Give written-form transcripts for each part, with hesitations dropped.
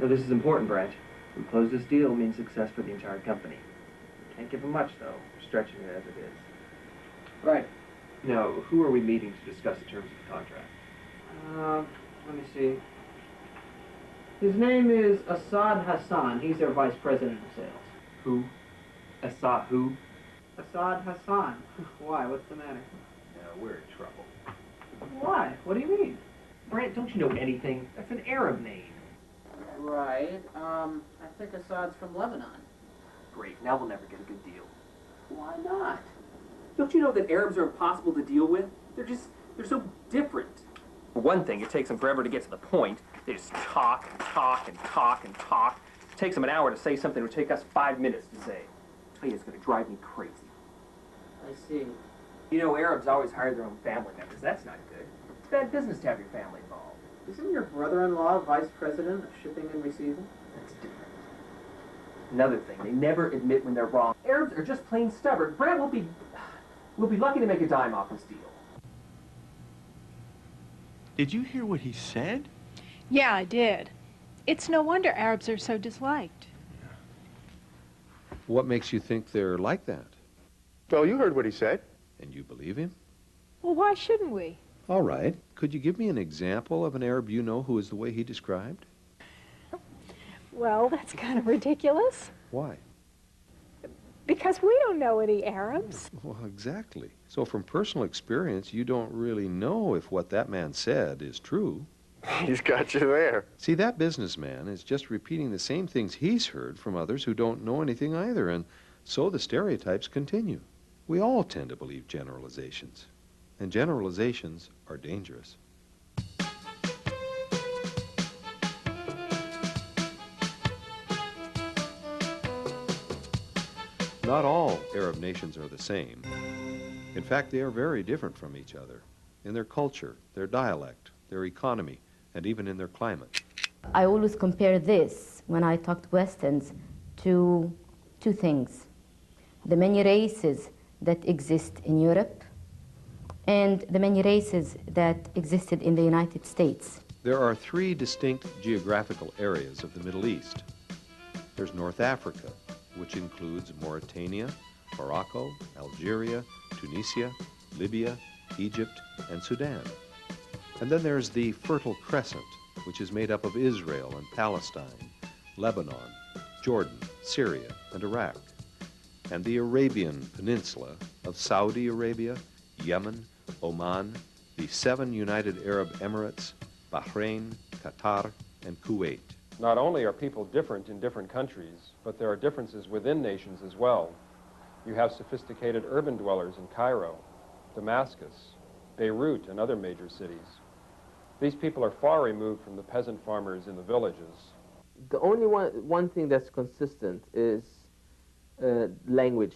this is important, Branch. We close this deal means success for the entire company. Can't give them much, though. We're stretching it as it is. Right. Now, who are we meeting to discuss the terms of the contract? Let me see. His name is Assad Hassan. He's their vice president of sales. Who? Assad who? Assad Hassan. Why? What's the matter? No, we're in trouble. Why? What do you mean? Brant, don't you know anything? That's an Arab name. Right. I think Assad's from Lebanon. Great. Now we'll never get a good deal. Why not? Don't you know that Arabs are impossible to deal with? They're so different. For one thing, it takes them forever to get to the point. They just talk and talk and talk and talk. It takes them an hour to say something that would take us 5 minutes to say. I tell you, it's going to drive me crazy. I see. You know, Arabs always hire their own family members. That's not good. It's bad business to have your family involved. Isn't your brother-in-law vice president of shipping and receiving? That's different. Another thing, they never admit when they're wrong. Arabs are just plain stubborn. Brant will be lucky to make a dime off this deal. Did you hear what he said? Yeah, I did. It's no wonder Arabs are so disliked. What makes you think they're like that? Well, you heard what he said. And you believe him? Well, why shouldn't we? All right. Could you give me an example of an Arab you know who is the way he described? Well, that's kind of ridiculous. Why? Because we don't know any Arabs. Well, exactly. So from personal experience, you don't really know if what that man said is true. He's got you there. See, that businessman is just repeating the same things he's heard from others who don't know anything either, and so the stereotypes continue. We all tend to believe generalizations, and generalizations are dangerous. Not all Arab nations are the same. In fact, they are very different from each other in their culture, their dialect, their economy, and even in their climate. I always compare this, when I talk to Westerns, to two things. The many races that exist in Europe and the many races that existed in the United States. There are three distinct geographical areas of the Middle East. There's North Africa, which includes Mauritania, Morocco, Algeria, Tunisia, Libya, Egypt, and Sudan. And then there's the Fertile Crescent, which is made up of Israel and Palestine, Lebanon, Jordan, Syria, and Iraq, and the Arabian Peninsula of Saudi Arabia, Yemen, Oman, the 7 United Arab Emirates, Bahrain, Qatar, and Kuwait. Not only are people different in different countries, but there are differences within nations as well. You have sophisticated urban dwellers in Cairo, Damascus, Beirut, and other major cities. These people are far removed from the peasant farmers in the villages. The only one thing that's consistent is language.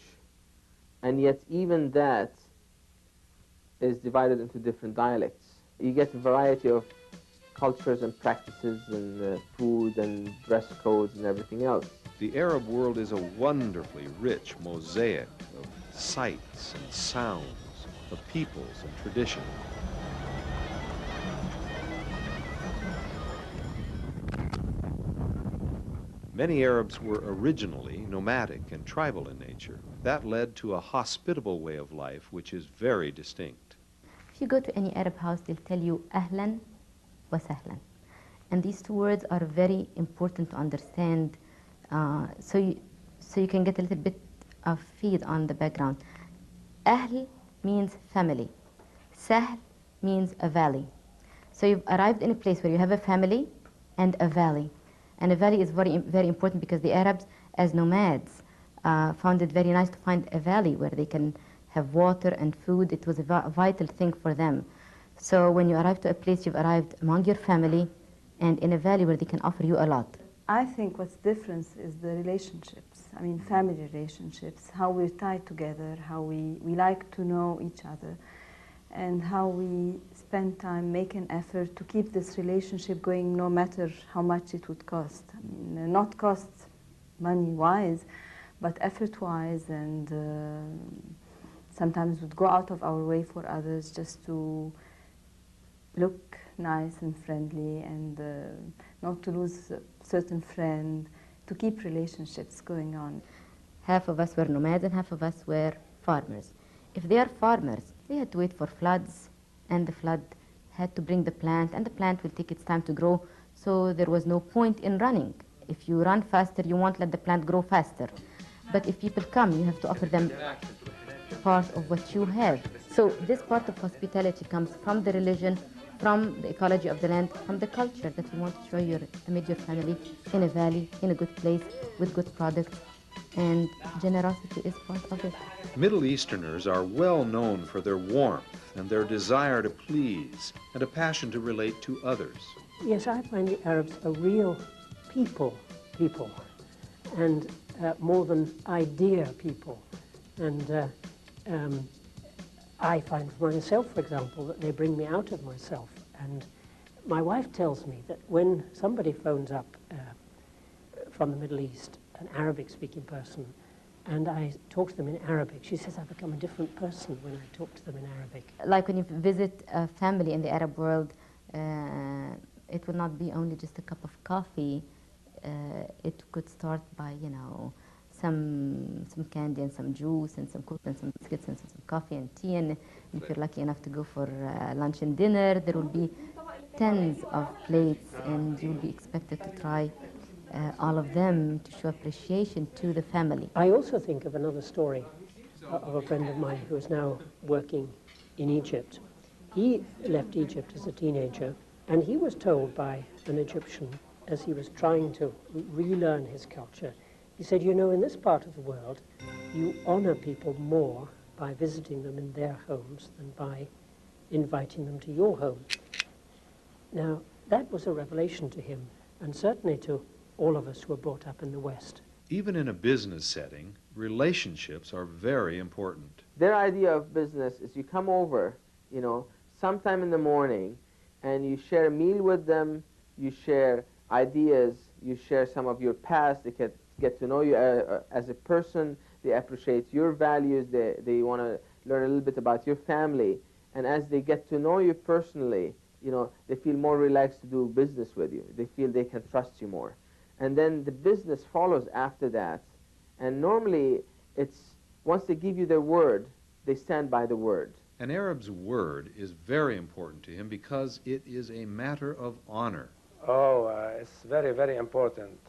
And yet even that is divided into different dialects. You get a variety of cultures and practices and food and dress codes and everything else. The Arab world is a wonderfully rich mosaic of sights and sounds, of peoples and traditions. Many Arabs were originally nomadic and tribal in nature. That led to a hospitable way of life which is very distinct. If you go to any Arab house, they'll tell you ahlan wa sahlan. And these two words are very important to understand, so you can get a little bit of feed on the background. Ahl means family. Sahl means a valley. So you've arrived in a place where you have a family and a valley. And a valley is very, very important because the Arabs, as nomads, found it very nice to find a valley where they can have water and food. It was a vital thing for them. So when you arrive to a place, you've arrived among your family and in a valley where they can offer you a lot. I think what's different is the relationships. I mean, family relationships, how we're tied together, how we like to know each other, and how we spend time, make an effort to keep this relationship going no matter how much it would cost. I mean, not cost money-wise, but effort-wise, and sometimes would go out of our way for others just to look nice and friendly, and not to lose a certain friend, to keep relationships going on. Half of us were nomads and half of us were farmers. If they are farmers, they had to wait for floods, and the flood had to bring the plant, and the plant will take its time to grow, so there was no point in running. If you run faster, you won't let the plant grow faster. But if people come, you have to offer them part of what you have. So this part of hospitality comes from the religion, from the ecology of the land, from the culture that you want to show your immediate family in a valley, in a good place, with good products, and generosity is part of it. Middle Easterners are well known for their warmth and their desire to please and a passion to relate to others. Yes, I find the Arabs a real people, and more than idea people. And I find for myself, for example, that they bring me out of myself. And my wife tells me that when somebody phones up from the Middle East, an Arabic-speaking person, and I talk to them in Arabic, she says I become a different person when I talk to them in Arabic. Like when you visit a family in the Arab world, it will not be only just a cup of coffee. It could start by, you know, some candy and some juice and some cookies and some biscuits and some coffee and tea. And if you're lucky enough to go for lunch and dinner, there will be tens of plates, and you'll be expected to try all of them to show appreciation to the family. I also think of another story of a friend of mine who is now working in Egypt. He left Egypt as a teenager, and he was told by an Egyptian, as he was trying to relearn his culture, he said, you know, in this part of the world, you honor people more by visiting them in their homes than by inviting them to your home. Now, that was a revelation to him, and certainly to all of us who were brought up in the West. Even in a business setting, relationships are very important. Their idea of business is you come over, you know, sometime in the morning, and you share a meal with them, you share ideas, you share some of your past, they get to know you as a person, they appreciate your values, they want to learn a little bit about your family, and as they get to know you personally, you know, they feel more relaxed to do business with you. They feel they can trust you more. And then the business follows after that. And normally, it's once they give you their word, they stand by the word. An Arab's word is very important to him because it is a matter of honor. Oh, it's very, very important.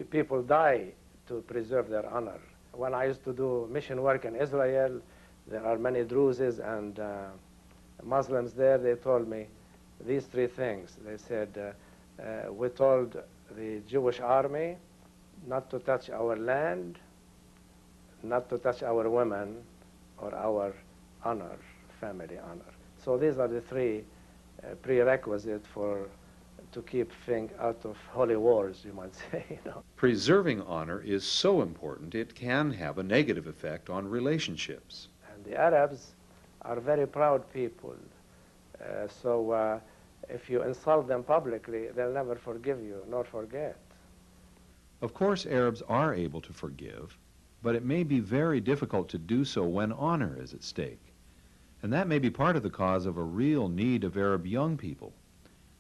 People die to preserve their honor. When I used to do mission work in Israel, there are many Druzes and Muslims there. They told me these three things. They said, we told the Jewish army not to touch our land, not to touch our women, or our honor, family honor. So these are the three prerequisites to keep things out of holy wars, you might say. You know. Preserving honor is so important it can have a negative effect on relationships. And the Arabs are very proud people. So if you insult them publicly, they'll never forgive you nor forget. Of course, Arabs are able to forgive, but it may be very difficult to do so when honor is at stake. And that may be part of the cause of a real need of Arab young people.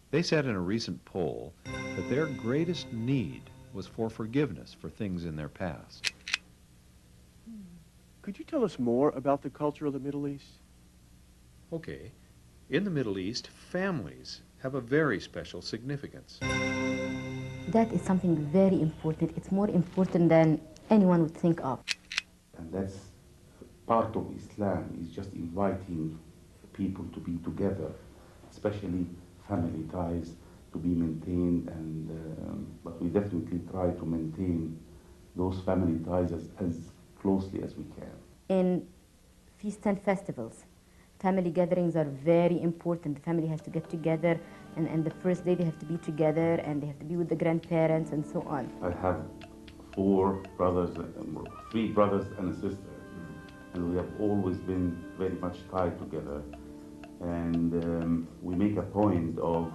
They said in a recent poll that their greatest need was for forgiveness for things in their past. Could you tell us more about the culture of the Middle East? Okay. In the Middle East, families have a very special significance. That is something very important. It's more important than anyone would think of. And that's part of Islam, is just inviting people to be together, especially family ties to be maintained, and but we definitely try to maintain those family ties as closely as we can. In feasts and festivals, family gatherings are very important. The family has to get together, and the first day they have to be together, and they have to be with the grandparents and so on. I have 3 brothers and a sister, and we have always been very much tied together. And we make a point of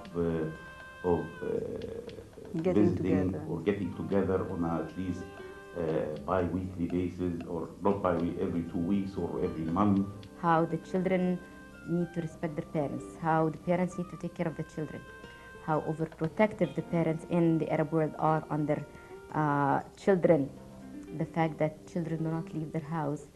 visiting or getting together on at least bi-weekly basis, or not bi-weekly, every 2 weeks or every month. How the children need to respect their parents, how the parents need to take care of the children, how overprotective the parents in the Arab world are on their children, the fact that children do not leave their house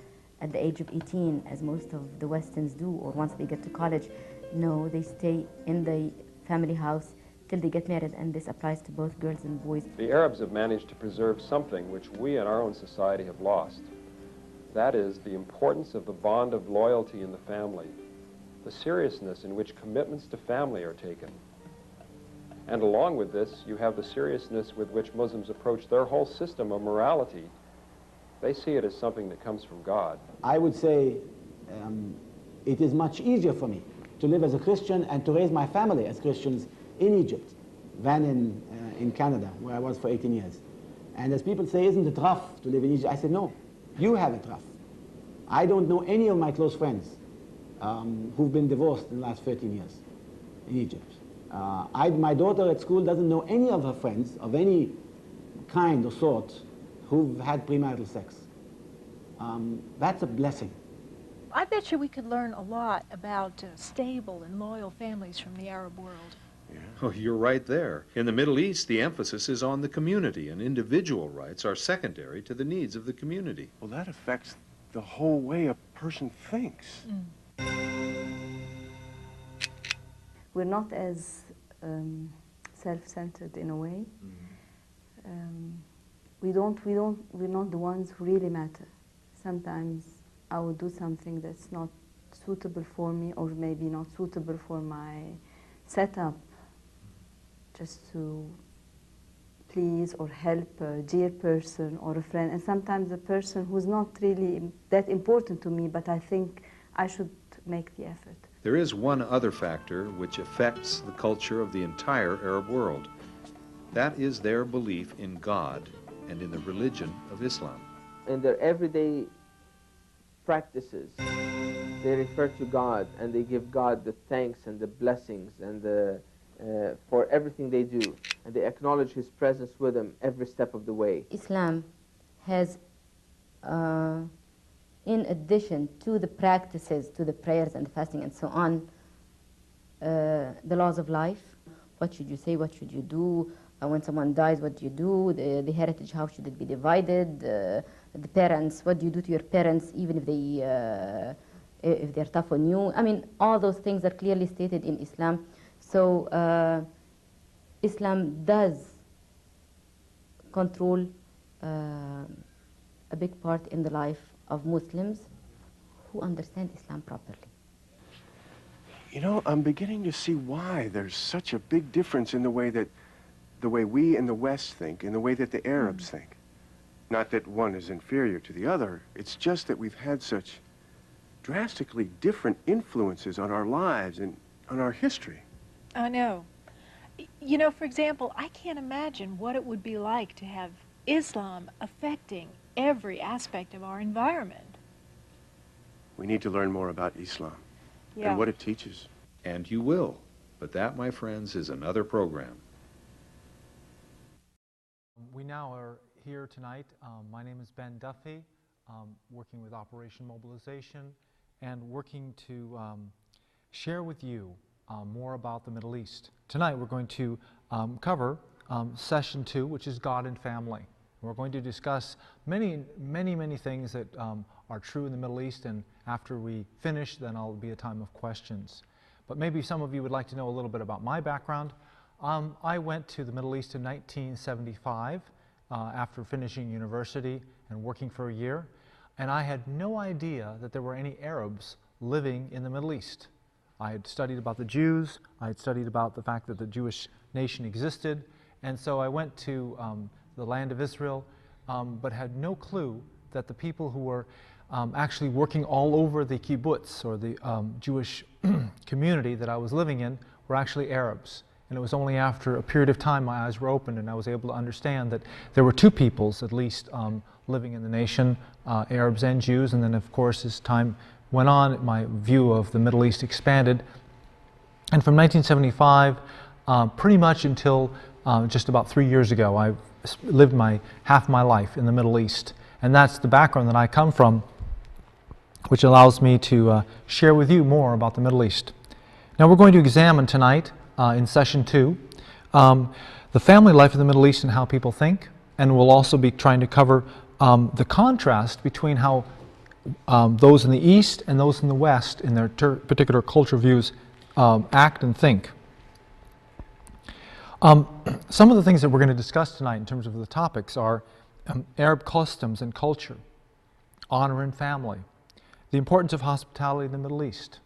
at the age of 18, as most of the Westerns do, or once they get to college. No, they stay in the family house till they get married, and this applies to both girls and boys. The Arabs have managed to preserve something which we in our own society have lost. That is the importance of the bond of loyalty in the family, the seriousness in which commitments to family are taken. And along with this, you have the seriousness with which Muslims approach their whole system of morality. They see it as something that comes from God. I would say it is much easier for me to live as a Christian and to raise my family as Christians in Egypt than in Canada, where I was for 18 years. And as people say, isn't it rough to live in Egypt? I said, no, you have it rough. I don't know any of my close friends who've been divorced in the last 13 years in Egypt. My daughter at school doesn't know any of her friends of any kind or sort who've had premarital sex. That's a blessing. I bet you we could learn a lot about stable and loyal families from the Arab world. Oh, you're right there. In the Middle East, the emphasis is on the community, and individual rights are secondary to the needs of the community. Well, that affects the whole way a person thinks. We're not as self-centered in a way. We're not the ones who really matter. Sometimes I would do something that's not suitable for me, or maybe not suitable for my setup, just to please or help a dear person or a friend, and sometimes a person who's not really that important to me, but I think I should make the effort. There is one other factor which affects the culture of the entire Arab world. That is their belief in God and in the religion of Islam. In their everyday practices, they refer to God and they give God the thanks and the blessings and for everything they do, and they acknowledge His presence with them every step of the way. Islam has, in addition to the practices, to the prayers and the fasting and so on, the laws of life. What should you say? What should you do? When someone dies, what do you do? The heritage, how should it be divided? The parents, what do you do to your parents, even if they're tough on you? I mean, all those things are clearly stated in Islam. So Islam does control a big part in the life of Muslims who understand Islam properly. You know, I'm beginning to see why there's such a big difference in the way we in the West think, in the way that the Arabs think. Not that one is inferior to the other, it's just that we've had such drastically different influences on our lives and on our history. I know. You know, for example, I can't imagine what it would be like to have Islam affecting every aspect of our environment. We need to learn more about Islam and what it teaches. And you will. But that, my friends, is another program. We now are here tonight. My name is Ben Duffy, working with Operation Mobilization and working to share with you more about the Middle East. Tonight we're going to cover session 2, which is God and Family. We're going to discuss many things that are true in the Middle East, and after we finish, then I'll be a time of questions. But maybe some of you would like to know a little bit about my background. I went to the Middle East in 1975 after finishing university and working for a year, and I had no idea that there were any Arabs living in the Middle East. I had studied about the Jews, I had studied about the fact that the Jewish nation existed, and so I went to the land of Israel, but had no clue that the people who were actually working all over the kibbutz, or the Jewish community that I was living in, were actually Arabs. And it was only after a period of time my eyes were opened and I was able to understand that there were two peoples, at least, living in the nation, Arabs and Jews. And then, of course, as time went on, my view of the Middle East expanded. And from 1975, pretty much until just about 3 years ago, I lived half my life in the Middle East. And that's the background that I come from. which allows me to share with you more about the Middle East. Now we're going to examine tonight in session 2 the family life of the Middle East and how people think, and we'll also be trying to cover the contrast between how those in the East and those in the West in their particular culture views act and think. Some of the things that we're going to discuss tonight in terms of the topics are Arab customs and culture, honor and family, the importance of hospitality in the Middle East,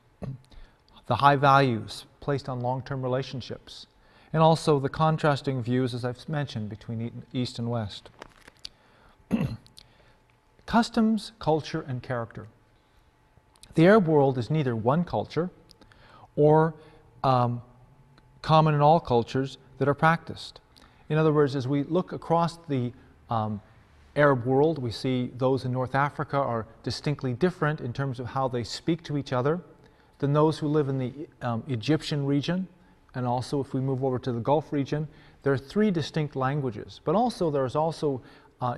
the high values placed on long-term relationships, and also the contrasting views, as I've mentioned, between East and West. Customs, culture, and character. The Arab world is neither one culture or common in all cultures that are practiced. In other words, as we look across the Arab world, we see those in North Africa are distinctly different in terms of how they speak to each other than those who live in the Egyptian region. And also, if we move over to the Gulf region, there are 3 distinct languages. But also, there's also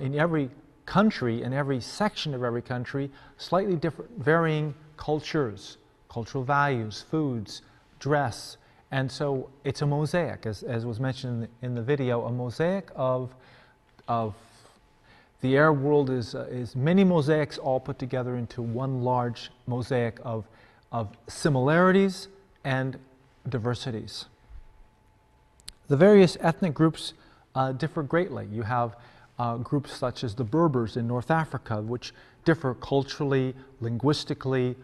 in every country, in every section of every country, slightly different, varying cultures, cultural values, foods, dress. And so it's a mosaic, as was mentioned in the video, a mosaic of the Arab world is many mosaics all put together into one large mosaic of similarities and diversities. The various ethnic groups differ greatly. You have groups such as the Berbers in North Africa, which differ culturally, linguistically,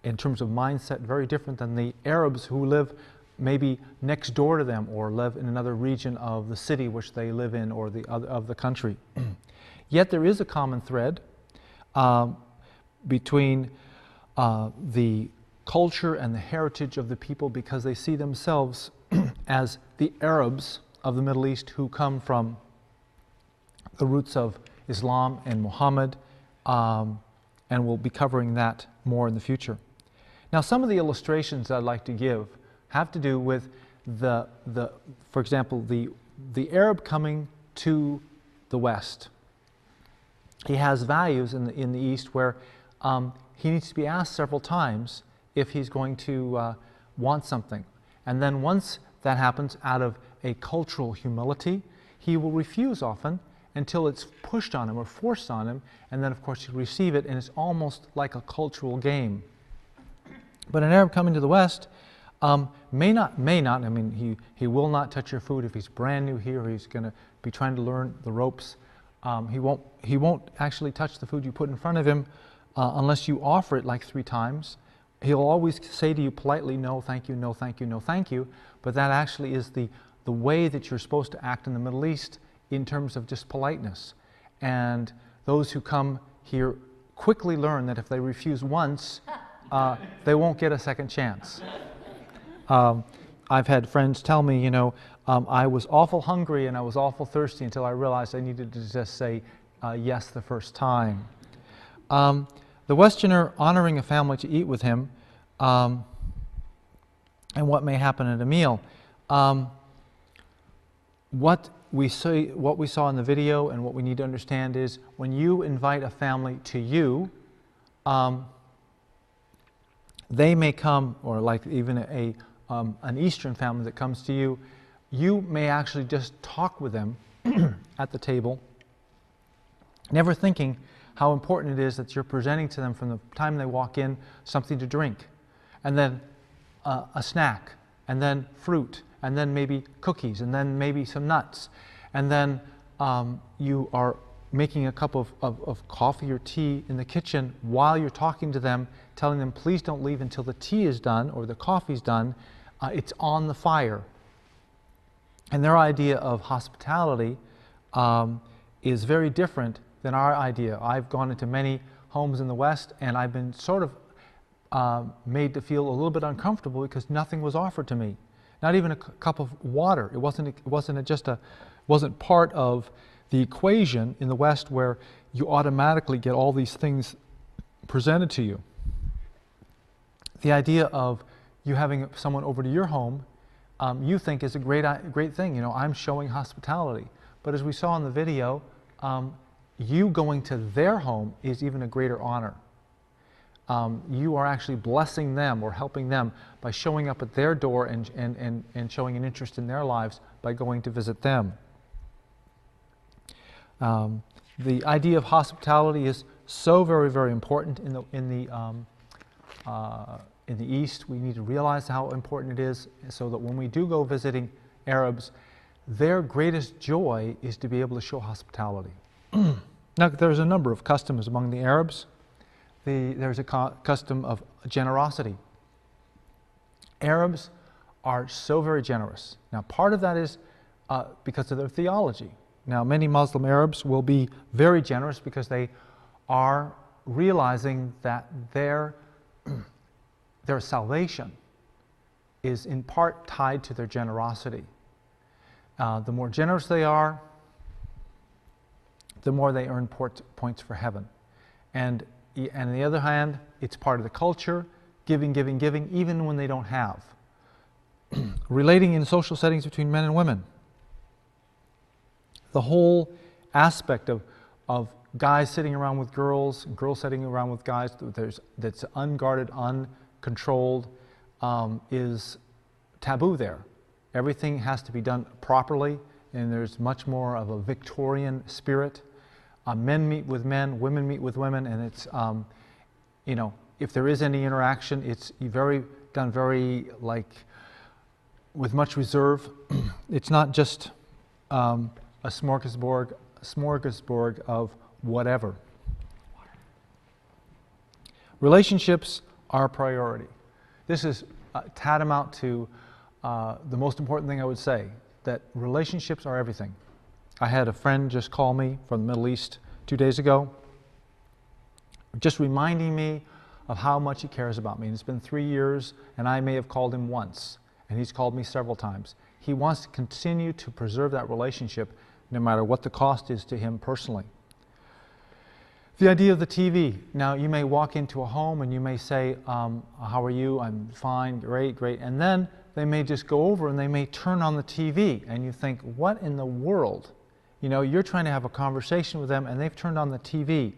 in terms of mindset, very different than the Arabs who live maybe next door to them or live in another region of the city which they live in or of the country. Yet there is a common thread between the culture and the heritage of the people, because they see themselves as the Arabs of the Middle East who come from the roots of Islam and Muhammad, and we'll be covering that more in the future. Now, some of the illustrations I'd like to give have to do with for example, the Arab coming to the West. He has values in the East where he needs to be asked several times if he's going to want something. And then once that happens, out of a cultural humility, he will refuse often until it's pushed on him or forced on him, and then of course he'll receive it, and it's almost like a cultural game. But an Arab coming to the West may not, I mean, he will not touch your food if he's brand new here, he's going to be trying to learn the ropes. He won't actually touch the food you put in front of him unless you offer it like 3 times. He'll always say to you politely, no, thank you, no, thank you, no, thank you. But that actually is the way that you're supposed to act in the Middle East in terms of just politeness. And those who come here quickly learn that if they refuse once, they won't get a second chance. I've had friends tell me, you know, I was awful hungry and I was awful thirsty until I realized I needed to just say yes the first time. The Westerner honoring a family to eat with him, and what may happen at a meal. What we saw in the video and what we need to understand is when you invite a family to you, they may come, or like even an Eastern family that comes to you, you may actually just talk with them at the table, never thinking how important it is that you're presenting to them from the time they walk in something to drink, and then a snack, and then fruit, and then maybe cookies, and then maybe some nuts, and then you are making a cup of coffee or tea in the kitchen while you're talking to them, telling them please don't leave until the tea is done or the coffee's done. It's on the fire. And their idea of hospitality is very different than our idea. I've gone into many homes in the West and I've been sort of made to feel a little bit uncomfortable because nothing was offered to me. Not even a cup of water. It wasn't part of the equation in the West where you automatically get all these things presented to you. The idea of you having someone over to your home, you think is a great thing. You know, I'm showing hospitality. But as we saw in the video, you going to their home is even a greater honor. you are actually blessing them or helping them by showing up at their door and showing an interest in their lives by going to visit them. The idea of hospitality is so very, very important in the East. We need to realize how important it is, so that when we do go visiting Arabs, their greatest joy is to be able to show hospitality. Now, there's a number of customs among the Arabs. There's a custom of generosity. Arabs are so very generous. Now, part of that is because of their theology. Now, many Muslim Arabs will be very generous because they are realizing that their salvation is in part tied to their generosity. The more generous they are, the more they earn points for heaven. And on the other hand, it's part of the culture, giving, giving, giving, even when they don't have. Relating in social settings between men and women. The whole aspect of guys sitting around with girls, and girls sitting around with guys that's unguarded, uncontrolled, is taboo there. Everything has to be done properly, and there's much more of a Victorian spirit. Men meet with men, women meet with women, and it's, you know, if there is any interaction, it's done very, like, with much reserve. It's not just a smorgasbord of whatever. Relationships are a priority. This is tantamount to the most important thing I would say, that relationships are everything. I had a friend just call me from the Middle East 2 days ago, just reminding me of how much he cares about me. And it's been 3 years, and I may have called him once, and he's called me several times. He wants to continue to preserve that relationship no matter what the cost is to him personally. The idea of the TV. Now, you may walk into a home and you may say, how are you? I'm fine, great, great. And then they may just go over and they may turn on the TV, and you think, what in the world? You know, you're trying to have a conversation with them and they've turned on the TV.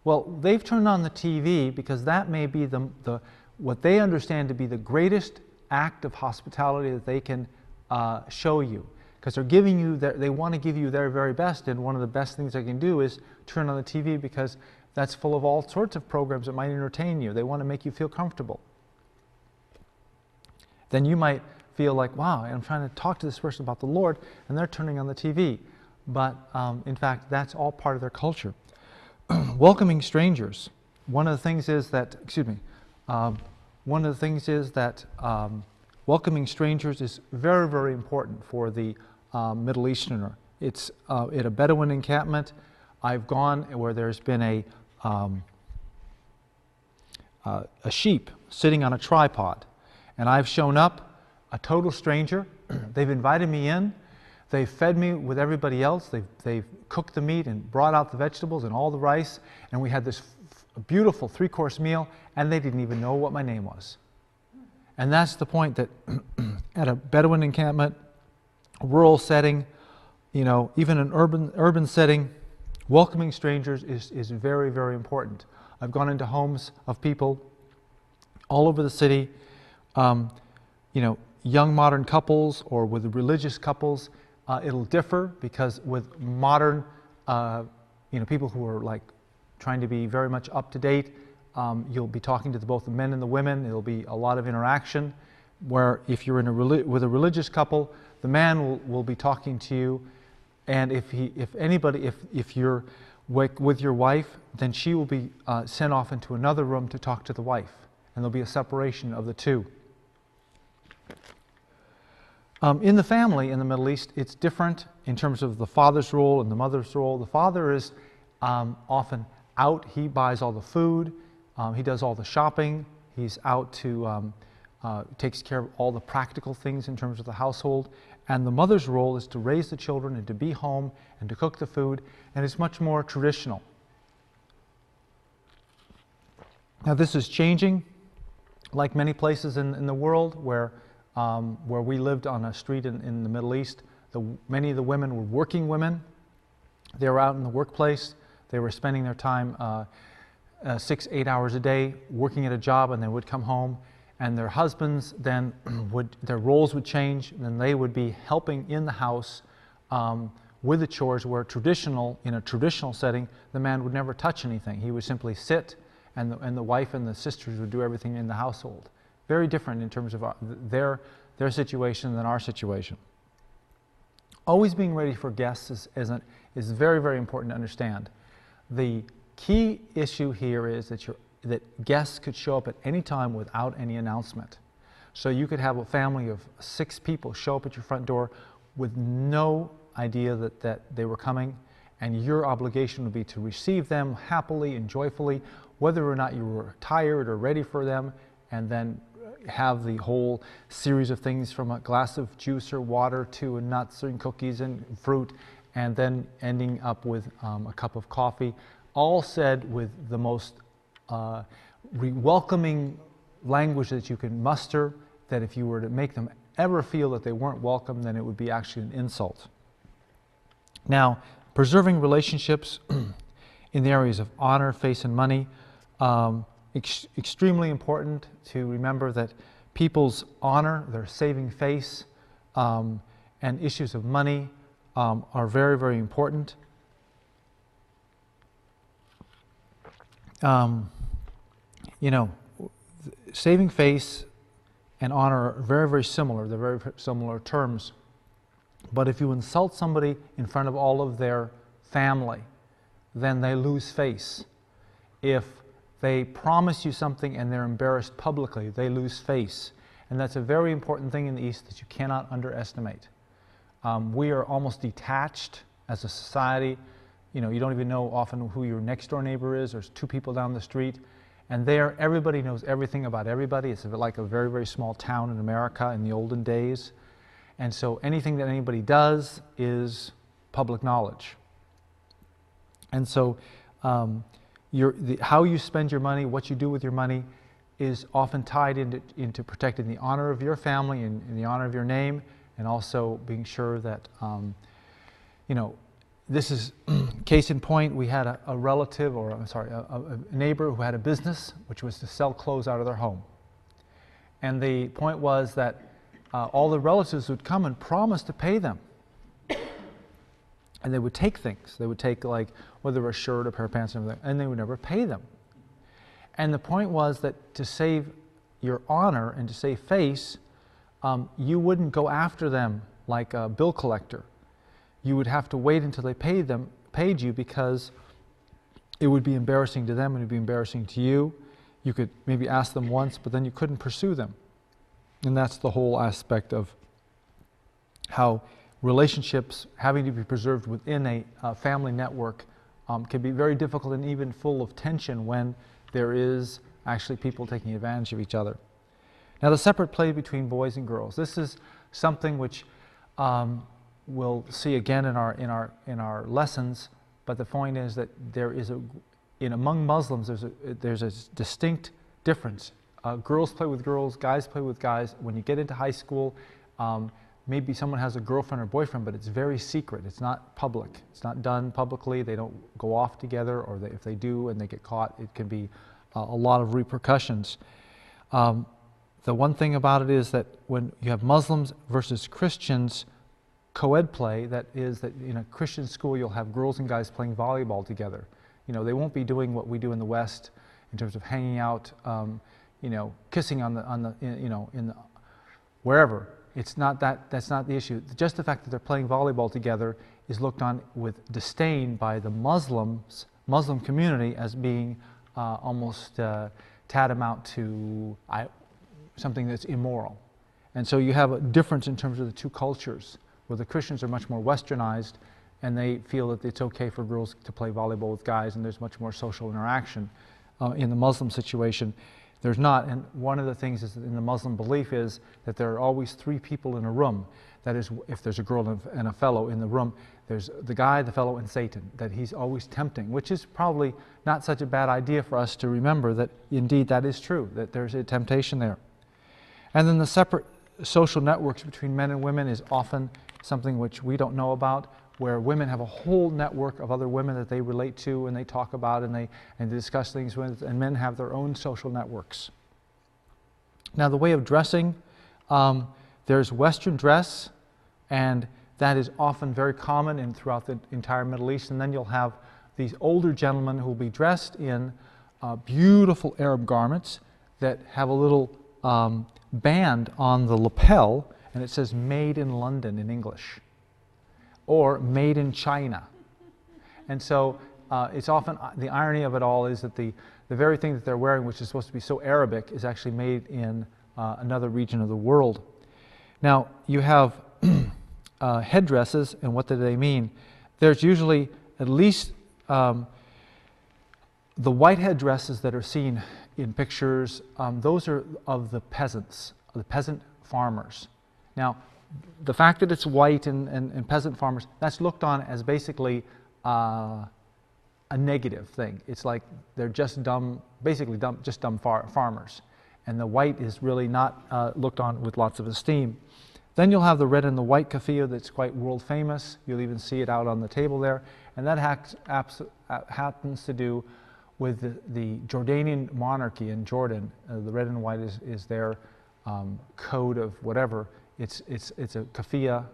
Well, they've turned on the TV because that may be what they understand to be the greatest act of hospitality that they can show you. Because they're giving you, they want to give you their very best, and one of the best things they can do is turn on the TV, because that's full of all sorts of programs that might entertain you. They want to make you feel comfortable. Then you might feel like, wow, I'm trying to talk to this person about the Lord, and they're turning on the TV. But in fact, that's all part of their culture. Welcoming strangers. One of the things is that, welcoming strangers is very, very important for the Middle Easterner. It's at a Bedouin encampment. I've gone where there's been a sheep sitting on a tripod, and I've shown up, a total stranger. They've invited me in. They've fed me with everybody else. They've cooked the meat and brought out the vegetables and all the rice, and we had this beautiful 3-course meal, and they didn't even know what my name was. And that's the point, that at a Bedouin encampment, a rural setting, you know, even an urban setting, welcoming strangers is very, very important. I've gone into homes of people all over the city, you know, young modern couples or with religious couples. It'll differ, because with modern, you know, people who are like trying to be very much up to date, you'll be talking to both the men and the women. There'll be a lot of interaction, where if you're with a religious couple, the man will be talking to you, and if you're with your wife, then she will be sent off into another room to talk to the wife, and there'll be a separation of the two. In the family in the Middle East, it's different in terms of the father's role and the mother's role. The father is often out. He buys all the food. He does all the shopping. He's out to, takes care of all the practical things in terms of the household. And the mother's role is to raise the children and to be home and to cook the food. And it's much more traditional. Now, this is changing, like many places in the world where we lived on a street in the Middle East. Many of the women were working women. They were out in the workplace. They were spending their time 6-8 hours a day working at a job, and they would come home, and their husbands then their roles would change, and then they would be helping in the house with the chores, where in a traditional setting, the man would never touch anything. He would simply sit, and the wife and the sisters would do everything in the household. Very different in terms of their situation than our situation. Always being ready for guests is very, very important to understand. The key issue here is that guests could show up at any time without any announcement. So you could have a family of 6 people show up at your front door with no idea that they were coming, and your obligation would be to receive them happily and joyfully, whether or not you were tired or ready for them, and then have the whole series of things from a glass of juice or water to nuts and cookies and fruit, and then ending up with a cup of coffee, all said with the most welcoming language that you can muster, that if you were to make them ever feel that they weren't welcome, then it would be actually an insult. Now, preserving relationships in the areas of honor, face, and money, extremely important to remember that people's honor, their saving face, and issues of money are very, very important. You know, saving face and honor are very, very similar. They're very similar terms. But if you insult somebody in front of all of their family, then they lose face. If they promise you something and they're embarrassed publicly, they lose face. And that's a very important thing in the East that you cannot underestimate. We are almost detached as a society. You know, you don't even know often who your next door neighbor is. There's 2 people down the street. And there, everybody knows everything about everybody. It's like a very, very small town in America in the olden days. And so anything that anybody does is public knowledge. And so how you spend your money, what you do with your money, is often tied into protecting the honor of your family and the honor of your name, and also being sure that, you know, this is case in point. We had a relative, or I'm sorry, a neighbor who had a business which was to sell clothes out of their home. And the point was that all the relatives would come and promise to pay them. And they would take things. They would take, like, whether a shirt, a pair of pants, and everything, and they would never pay them. And the point was that to save your honor and to save face, you wouldn't go after them like a bill collector. You would have to wait until they paid you, because it would be embarrassing to them and it would be embarrassing to you. You could maybe ask them once, but then you couldn't pursue them. And that's the whole aspect of how relationships having to be preserved within a family network can be very difficult and even full of tension when there is actually people taking advantage of each other. Now, the separate play between boys and girls. This is something which we'll see again in our lessons, but the point is that there is among Muslims there's a distinct difference. Girls play with girls, guys play with guys. When you get into high school, maybe someone has a girlfriend or boyfriend, but it's very secret. It's not public. It's not done publicly. They don't go off together, or if they do and they get caught, it can be a lot of repercussions. The one thing about it is that when you have Muslims versus Christians co-ed play, that is that in a Christian school you'll have girls and guys playing volleyball together. You know, they won't be doing what we do in the West in terms of hanging out, you know, kissing on the wherever. It's not that. That's not the issue. Just the fact that they're playing volleyball together is looked on with disdain by the Muslim community as being almost tantamount to something that's immoral. And so you have a difference in terms of the 2 cultures, where the Christians are much more westernized, and they feel that it's okay for girls to play volleyball with guys, and there's much more social interaction. In the Muslim situation, there's not. And one of the things is that in the Muslim belief is that there are always 3 people in a room. That is, if there's a girl and a fellow in the room, there's the guy, the fellow, and Satan, that he's always tempting, which is probably not such a bad idea for us to remember that indeed that is true, that there's a temptation there. And then the separate social networks between men and women is often something which we don't know about, where women have a whole network of other women that they relate to and they talk about and they discuss things with, and men have their own social networks. Now, the way of dressing, there's Western dress, and that is often very common throughout the entire Middle East. And then you'll have these older gentlemen who will be dressed in beautiful Arab garments that have a little band on the lapel, and it says "Made in London" in English, or "Made in China." And so it's often, the irony of it all is that the very thing that they're wearing, which is supposed to be so Arabic, is actually made in another region of the world. Now, you have headdresses, and what do they mean? There's usually at least the white headdresses that are seen in pictures, those are of the peasants, the peasant farmers. Now, the fact that it's white and peasant farmers, that's looked on as basically a negative thing. It's like they're just dumb, basically just dumb farmers. And the white is really not looked on with lots of esteem. Then you'll have the red and the white keffiyeh that's quite world famous. You'll even see it out on the table there. And that happens to do with the Jordanian monarchy in Jordan. The red and white is their code of whatever. It's a keffiyeh,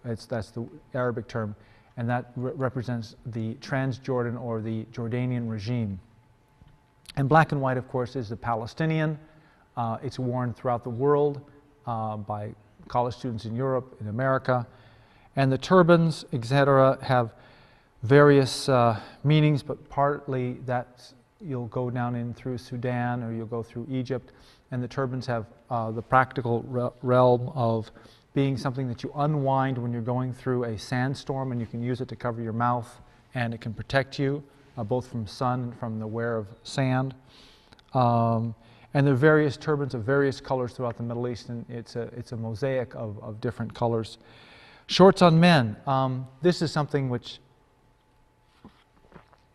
that's the Arabic term, and that represents the Transjordan or the Jordanian regime. And black and white, of course, is the Palestinian. It's worn throughout the world by college students in Europe, in America. And the turbans, etc., have various meanings, but partly that you'll go down in through Sudan or you'll go through Egypt, and the turbans have the practical realm of being something that you unwind when you're going through a sandstorm, and you can use it to cover your mouth, and it can protect you both from sun and from the wear of sand. And there are various turbans of various colors throughout the Middle East, and it's a mosaic of different colors. Shorts on men. This is something which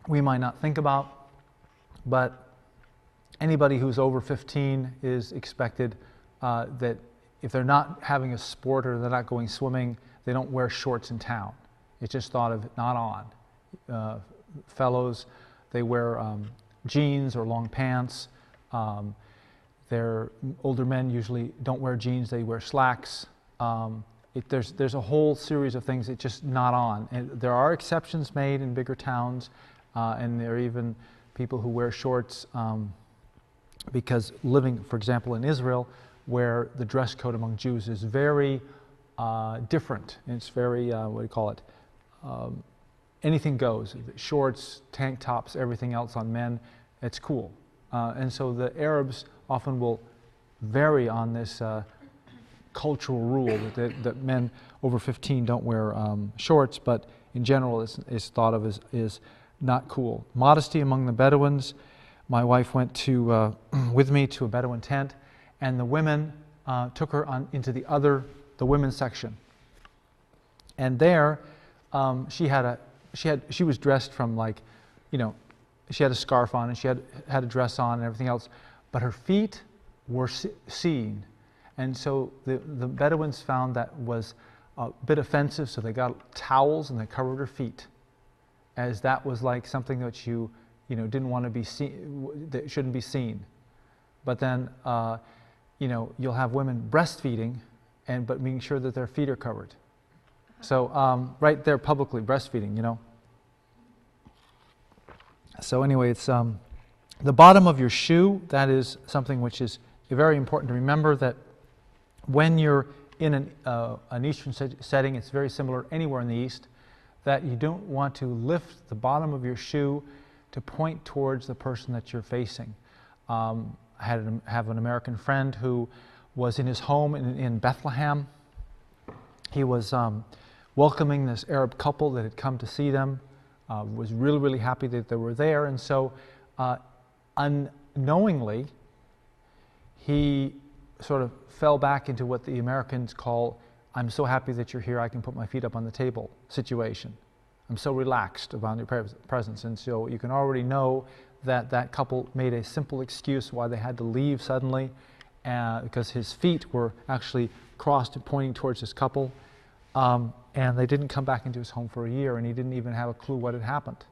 we might not think about, but anybody who's over 15 is expected that if they're not having a sport or they're not going swimming, they don't wear shorts in town. It's just thought of not on. Fellows, they wear jeans or long pants. Older men usually don't wear jeans, they wear slacks. There's a whole series of things that's just not on. And there are exceptions made in bigger towns, and there are even people who wear shorts because living, for example, in Israel, where the dress code among Jews is very different. It's very, what do you call it? Anything goes. Shorts, tank tops, everything else on men, it's cool. And so the Arabs often will vary on this cultural rule that men over 15 don't wear shorts, but in general is thought of as not cool. Modesty among the Bedouins. My wife went to with me to a Bedouin tent, and the women took her into the women's section. And there, she was dressed from, like, you know, she had a scarf on and she had a dress on and everything else, but her feet were seen. And so the Bedouins found that was a bit offensive, so they got towels and they covered her feet, as that was like something that you didn't want to be seen, that shouldn't be seen. But then, you'll have women breastfeeding, but making sure that their feet are covered. So right there publicly, breastfeeding, So anyway, it's the bottom of your shoe. That is something which is very important to remember, that when you're in an Eastern setting, it's very similar anywhere in the East, that you don't want to lift the bottom of your shoe to point towards the person that you're facing. I have an American friend who was in his home in Bethlehem. He was welcoming this Arab couple that had come to see them, was really, really happy that they were there, and so unknowingly, he sort of fell back into what the Americans call, "I'm so happy that you're here, I can put my feet up on the table" situation. I'm so relaxed about your presence. And so you can already know that that couple made a simple excuse why they had to leave suddenly, because his feet were actually crossed and pointing towards this couple. and they didn't come back into his home for a year, and he didn't even have a clue what had happened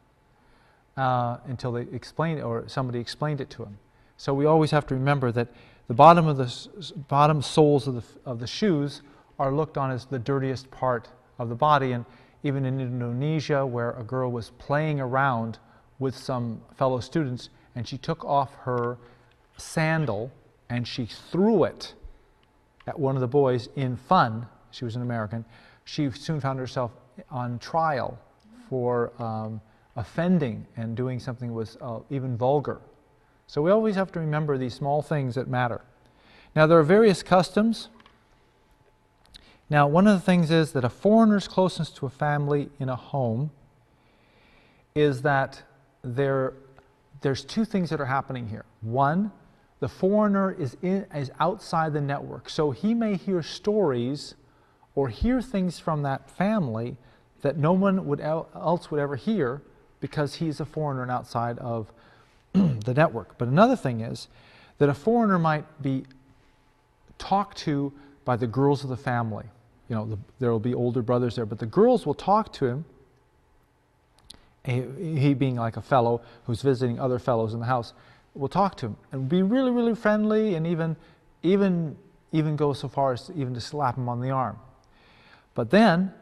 until they explained it, or somebody explained it to him. So we always have to remember that the bottom soles of the shoes are looked on as the dirtiest part of the body. And even in Indonesia, where a girl was playing around with some fellow students, and she took off her sandal and she threw it at one of the boys in fun. She was an American. She soon found herself on trial for offending and doing something that was even vulgar. So we always have to remember these small things that matter. Now, there are various customs. Now, one of the things is that a foreigner's closeness to a family in a home is that there's two things that are happening here. One, the foreigner is outside the network, so he may hear stories or hear things from that family that no one else would ever hear because he's a foreigner and outside of the network. But another thing is that a foreigner might be talked to by the girls of the family. You know, there will be older brothers there, but the girls will talk to him, he being like a fellow who's visiting other fellows in the house, will talk to him and be really, really friendly, and even go so far as even to slap him on the arm. But then,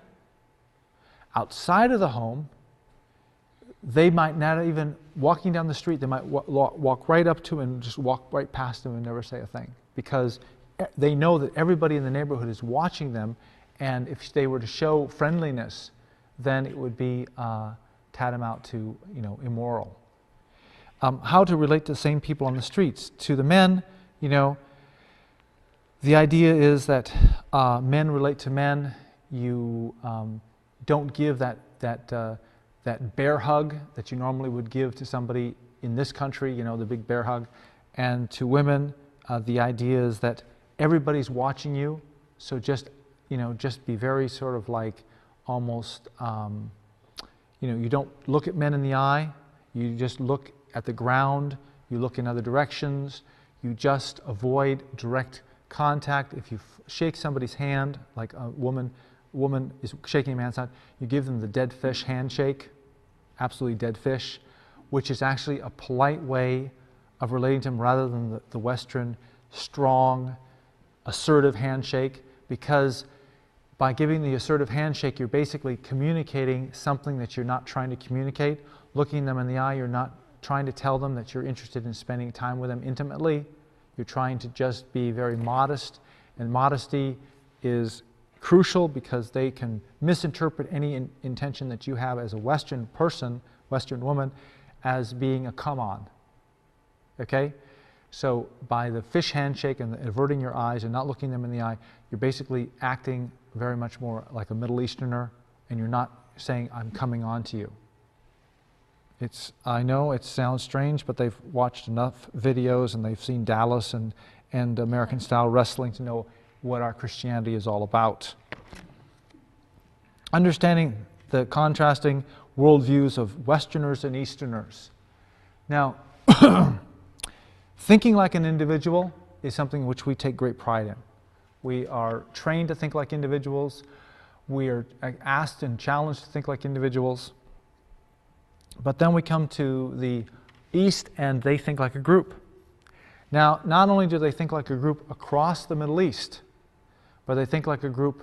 outside of the home, they might not even, walking down the street, they might walk right up to him and just walk right past him and never say a thing, because they know that everybody in the neighborhood is watching them, and if they were to show friendliness, then it would be tantamount to, you know, immoral. How to relate to the same people on the streets. To the men, you know, the idea is that men relate to men. You don't give that bear hug that you normally would give to somebody in this country, you know, the big bear hug. And to women, the idea is that everybody's watching you, so just, you know, just be very sort of like almost, you know, you don't look at men in the eye, you just look at the ground, you look in other directions, you just avoid direct contact. If you shake somebody's hand, like a woman is shaking a man's hand, you give them the dead fish handshake, absolutely dead fish, which is actually a polite way of relating to him rather than the Western strong, assertive handshake, because by giving the assertive handshake, you're basically communicating something that you're not trying to communicate. Looking them in the eye, you're not trying to tell them that you're interested in spending time with them intimately. You're trying to just be very modest, and modesty is crucial because they can misinterpret any intention that you have as a Western person, Western woman, as being a come-on. Okay? So by the fish handshake and averting your eyes and not looking them in the eye, you're basically acting very much more like a Middle Easterner, and you're not saying, I'm coming on to you. I know it sounds strange, but they've watched enough videos and they've seen Dallas and American-style wrestling to know what our Christianity is all about. Understanding the contrasting worldviews of Westerners and Easterners. Now, thinking like an individual is something which we take great pride in. We are trained to think like individuals. We are asked and challenged to think like individuals. But then we come to the East and they think like a group. Now, not only do they think like a group across the Middle East, but they think like a group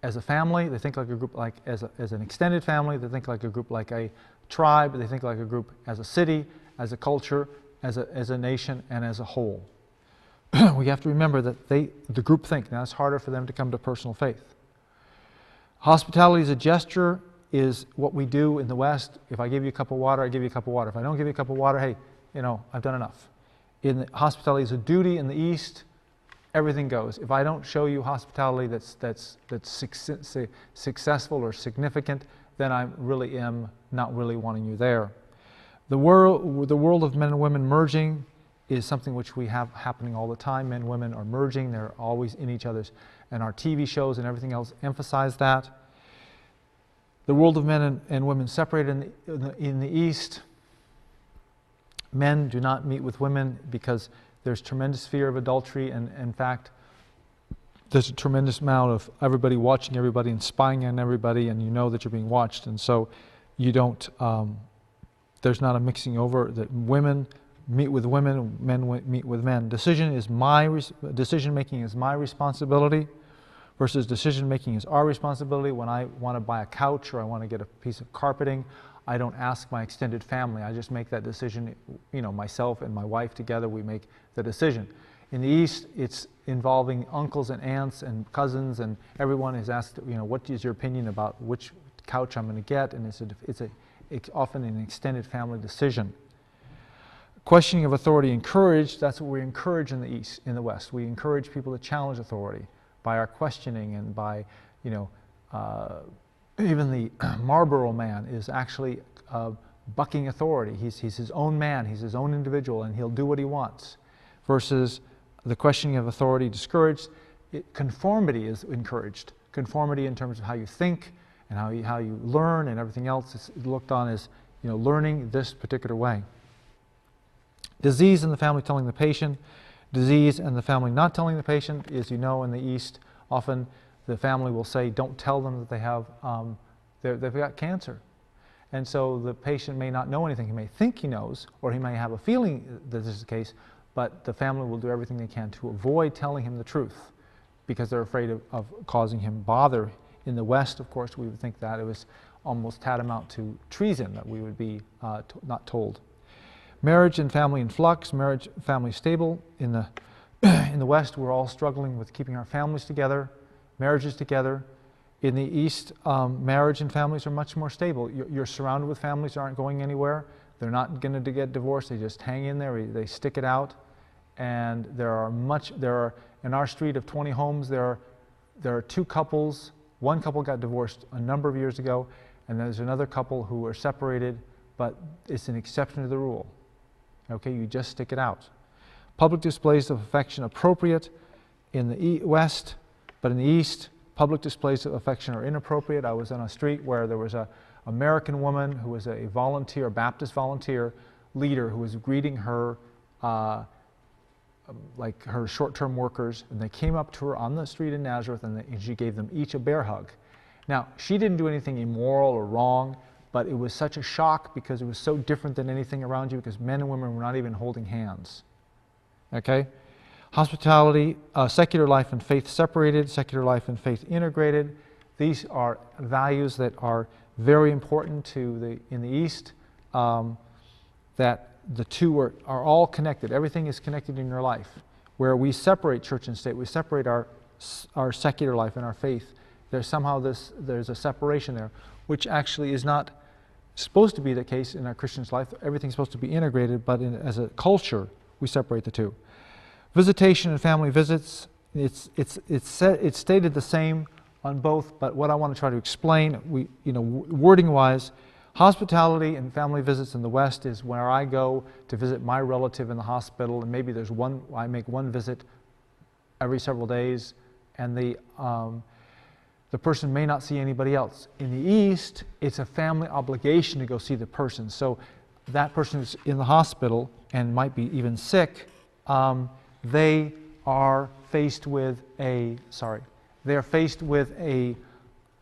as a family, they think like a group like as an extended family, they think like a group like a tribe, they think like a group as a city, as a culture, as a nation, and as a whole. We have to remember that the group think. Now, it's harder for them to come to personal faith. Hospitality as a gesture is what we do in the West. If I give you a cup of water, I give you a cup of water. If I don't give you a cup of water, hey, you know, I've done enough. Hospitality is a duty in the East. Everything goes. If I don't show you hospitality that's successful or significant, then I really am not really wanting you there. The world of men and women merging is something which we have happening all the time. Men and women are merging. They're always in each other's. And our TV shows and everything else emphasize that. The world of men and women separated in the East. Men do not meet with women because there's tremendous fear of adultery, and in fact, there's a tremendous amount of everybody watching everybody and spying on everybody, and you know that you're being watched, and so you don't, there's not a mixing over, that women meet with women, men meet with men. Decision making is my responsibility versus decision making is our responsibility. When I want to buy a couch or I want to get a piece of carpeting, I don't ask my extended family. I just make that decision, you know, myself and my wife together, we make the decision. In the East, it's involving uncles and aunts and cousins, and everyone is asked, you know, what is your opinion about which couch I'm going to get, and it's often an extended family decision. Questioning of authority encouraged, that's what we encourage in the East, in the West. We encourage people to challenge authority by our questioning and by, you know, even the Marlboro man is actually bucking authority. He's his own man, he's his own individual, and he'll do what he wants. Versus the questioning of authority discouraged, conformity is encouraged. Conformity in terms of how you think and how you learn and everything else is looked on as, you know, learning this particular way. Disease in the family telling the patient. Disease and the family not telling the patient is, you know, in the East, often the family will say, don't tell them that they have, they've got cancer. And so the patient may not know anything. He may think he knows, or he may have a feeling that this is the case, but the family will do everything they can to avoid telling him the truth because they're afraid of causing him bother. In the West, of course, we would think that it was almost tantamount to treason that we would be not told. Marriage and family in flux, marriage, family stable. In the West, we're all struggling with keeping our families together, marriages together. In the East, marriage and families are much more stable. You're surrounded with families that aren't going anywhere. They're not going to get divorced. They just hang in there. They stick it out. And there are in our street of 20 homes, there are two couples. One couple got divorced a number of years ago, and there's another couple who are separated, but it's an exception to the rule. Okay, you just stick it out. Public displays of affection appropriate in the West, but in the East, public displays of affection are inappropriate. I was on a street where there was an American woman who was a volunteer, a Baptist volunteer leader who was greeting her, like her short-term workers, and they came up to her on the street in Nazareth, and she gave them each a bear hug. Now, she didn't do anything immoral or wrong, but it was such a shock because it was so different than anything around you, because men and women were not even holding hands. Okay? Hospitality, secular life and faith separated, secular life and faith integrated. These are values that are very important in the East, that the two are all connected. Everything is connected in your life. Where we separate church and state, we separate our secular life and our faith. There's a separation there, which actually is not supposed to be the case in our Christian's life. Everything's supposed to be integrated, but as a culture, we separate the two. Visitation and family visits, it's stated the same on both, but what I want to try to explain, wording-wise, hospitality and family visits in the West is where I go to visit my relative in the hospital, and maybe I make one visit every several days, and the person may not see anybody else. In the East, it's a family obligation to go see the person. So that person who's in the hospital and might be even sick, they are faced with a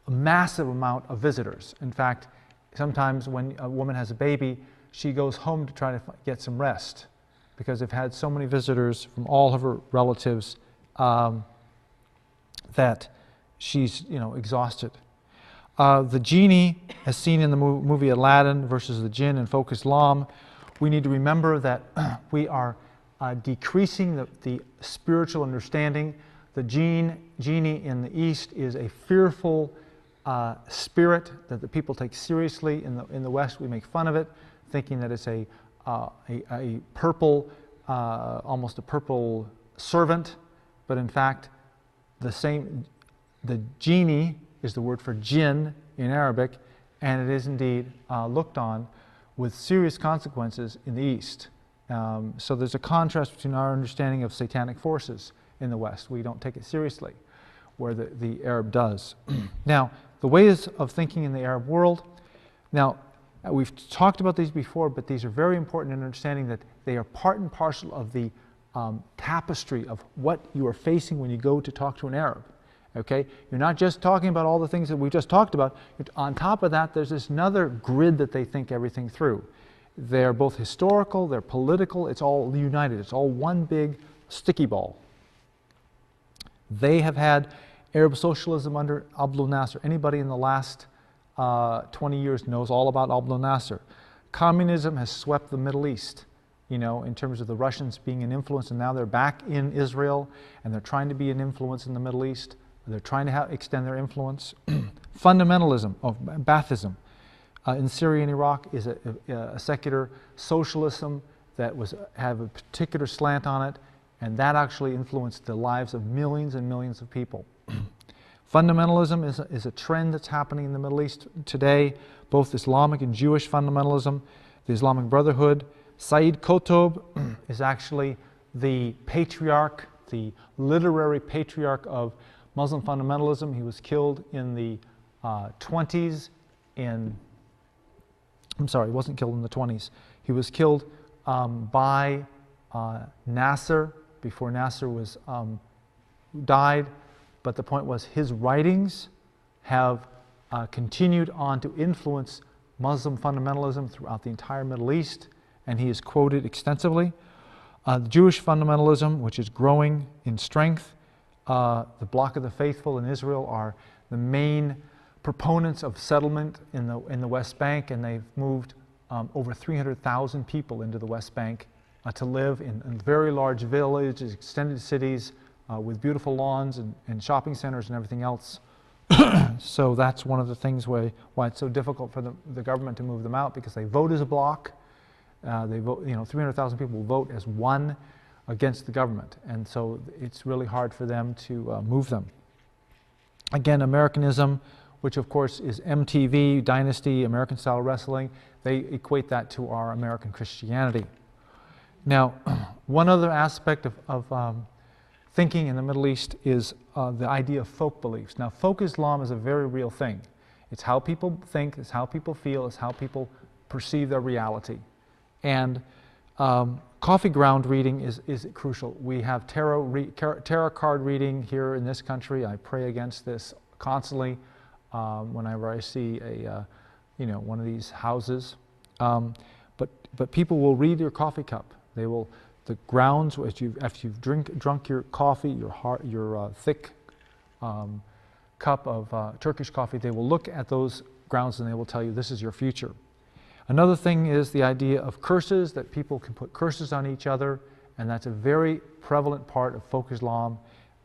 massive amount of visitors. In fact, sometimes when a woman has a baby, she goes home to try to get some rest because they've had so many visitors from all of her relatives that she's exhausted. The genie, as seen in the movie Aladdin versus the jinn in Folk Islam, we need to remember that we are decreasing the spiritual understanding. The genie in the East is a fearful spirit that the people take seriously. In the West, we make fun of it, thinking that it's a purple, almost a purple servant. But in fact, the genie is the word for jinn in Arabic, and it is indeed looked on with serious consequences in the East. So there's a contrast between our understanding of satanic forces in the West. We don't take it seriously, where the Arab does. Now, the ways of thinking in the Arab world. Now, we've talked about these before, but these are very important in understanding that they are part and parcel of the tapestry of what you are facing when you go to talk to an Arab. Okay? You're not just talking about all the things that we just talked about. On top of that, there's this another grid that they think everything through. They're both historical, they're political, it's all united. It's all one big sticky ball. They have had Arab socialism under Abdel Nasser. Anybody in the last 20 years knows all about Abdel Nasser. Communism has swept the Middle East, you know, in terms of the Russians being an influence, and now they're back in Israel, and they're trying to be an influence in the Middle East. They're trying to extend their influence. Fundamentalism of Baathism in Syria and Iraq is a secular socialism that have a particular slant on it, and that actually influenced the lives of millions and millions of people. Fundamentalism is a trend that's happening in the Middle East today, both Islamic and Jewish fundamentalism. The Islamic Brotherhood. Sayyid Qutb is actually the patriarch, the literary patriarch of Muslim fundamentalism. He was killed in the 20s in, I'm sorry, he wasn't killed in the 20s. He was killed by Nasser before Nasser was died. But the point was his writings have continued on to influence Muslim fundamentalism throughout the entire Middle East, and he is quoted extensively. The Jewish fundamentalism, which is growing in strength, the Bloc of the Faithful in Israel are the main proponents of settlement in the West Bank, and they've moved over 300,000 people into the West Bank to live in very large villages, extended cities, with beautiful lawns and shopping centers and everything else. So that's one of the things why it's so difficult for the government to move them out, because they vote as a bloc. They vote, 300,000 people will vote as one against the government, and so it's really hard for them to move them. Again, Americanism, which of course is MTV, Dynasty, American style wrestling, they equate that to our American Christianity. Now, one other aspect of thinking in the Middle East is the idea of folk beliefs. Now, folk Islam is a very real thing. It's how people think, it's how people feel, it's how people perceive their reality. And coffee ground reading is crucial. We have tarot card reading here in this country. I pray against this constantly whenever I see one of these houses. But people will read your coffee cup. They will. The grounds, after you've drunk your coffee, your thick cup of Turkish coffee, they will look at those grounds and they will tell you this is your future. Another thing is the idea of curses, that people can put curses on each other, and that's a very prevalent part of folk Islam.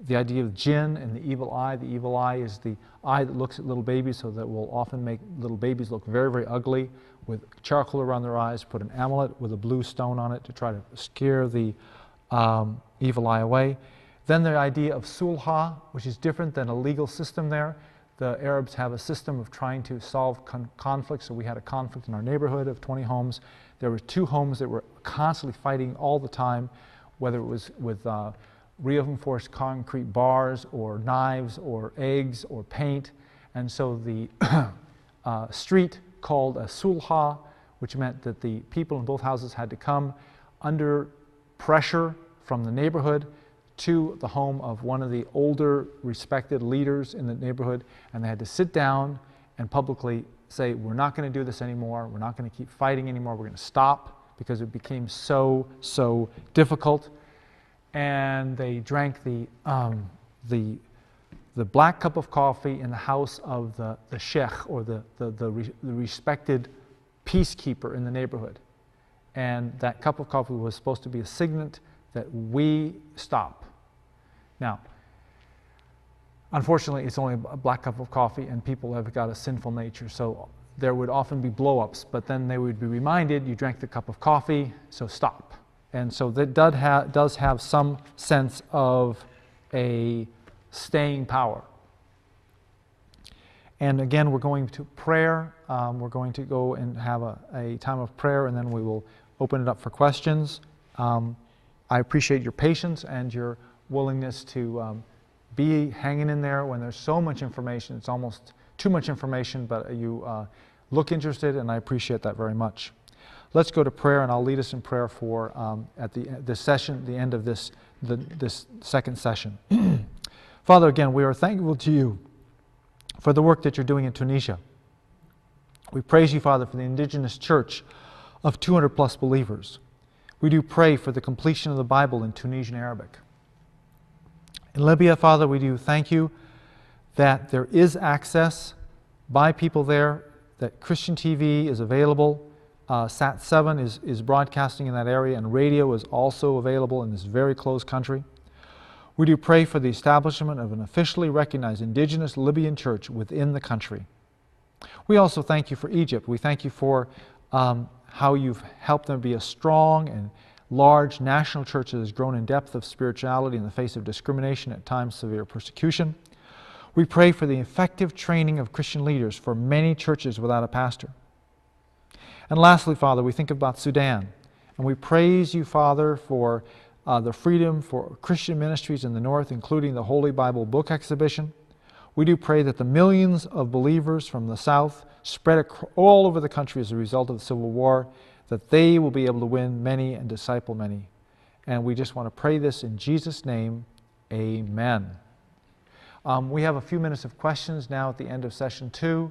The idea of jinn and the evil eye. The evil eye is the eye that looks at little babies, so that will often make little babies look very, very ugly, with charcoal around their eyes, put an amulet with a blue stone on it to try to scare the evil eye away. Then the idea of sulha, which is different than a legal system there. The Arabs have a system of trying to solve conflicts. So we had a conflict in our neighborhood of 20 homes. There were 2 homes that were constantly fighting all the time, whether it was with reinforced concrete bars or knives or eggs or paint. And so the street called a sulha, which meant that the people in both houses had to come under pressure from the neighborhood to the home of one of the older respected leaders in the neighborhood, and they had to sit down and publicly say, we're not going to do this anymore, we're not going to keep fighting anymore, we're going to stop, because it became so difficult. And they drank the black cup of coffee in the house of the sheikh, or the respected peacekeeper in the neighborhood. And that cup of coffee was supposed to be a signet that we stop. Now, unfortunately, it's only a black cup of coffee, and people have got a sinful nature, so there would often be blow-ups, but then they would be reminded, you drank the cup of coffee, so stop. And so that does have some sense of a staying power. And again, we're going to prayer. We're going to go and have a time of prayer, and then we will open it up for questions. I appreciate your patience and your willingness to be hanging in there when there's so much information. It's almost too much information, but you look interested, and I appreciate that very much. Let's go to prayer, and I'll lead us in prayer for at the session, the end of this second session. Father, again, we are thankful to you for the work that you're doing in Tunisia. We praise you, Father, for the indigenous church of 200 plus believers. We do pray for the completion of the Bible in Tunisian Arabic. In Libya, Father, we do thank you that there is access by people there, that Christian TV is available. Sat7 is broadcasting in that area, and radio is also available in this very closed country. We do pray for the establishment of an officially recognized indigenous Libyan church within the country. We also thank you for Egypt. We thank you for how you've helped them be a strong and large national church that has grown in depth of spirituality in the face of discrimination, at times severe persecution. We pray for the effective training of Christian leaders for many churches without a pastor. And lastly, Father, we think about Sudan, and we praise you, Father, for the freedom for Christian ministries in the north, including the Holy Bible Book Exhibition. We do pray that the millions of believers from the south spread all over the country as a result of the civil war, that they will be able to win many and disciple many. And we just want to pray this in Jesus' name, amen. We have a few minutes of questions now at the end of session 2.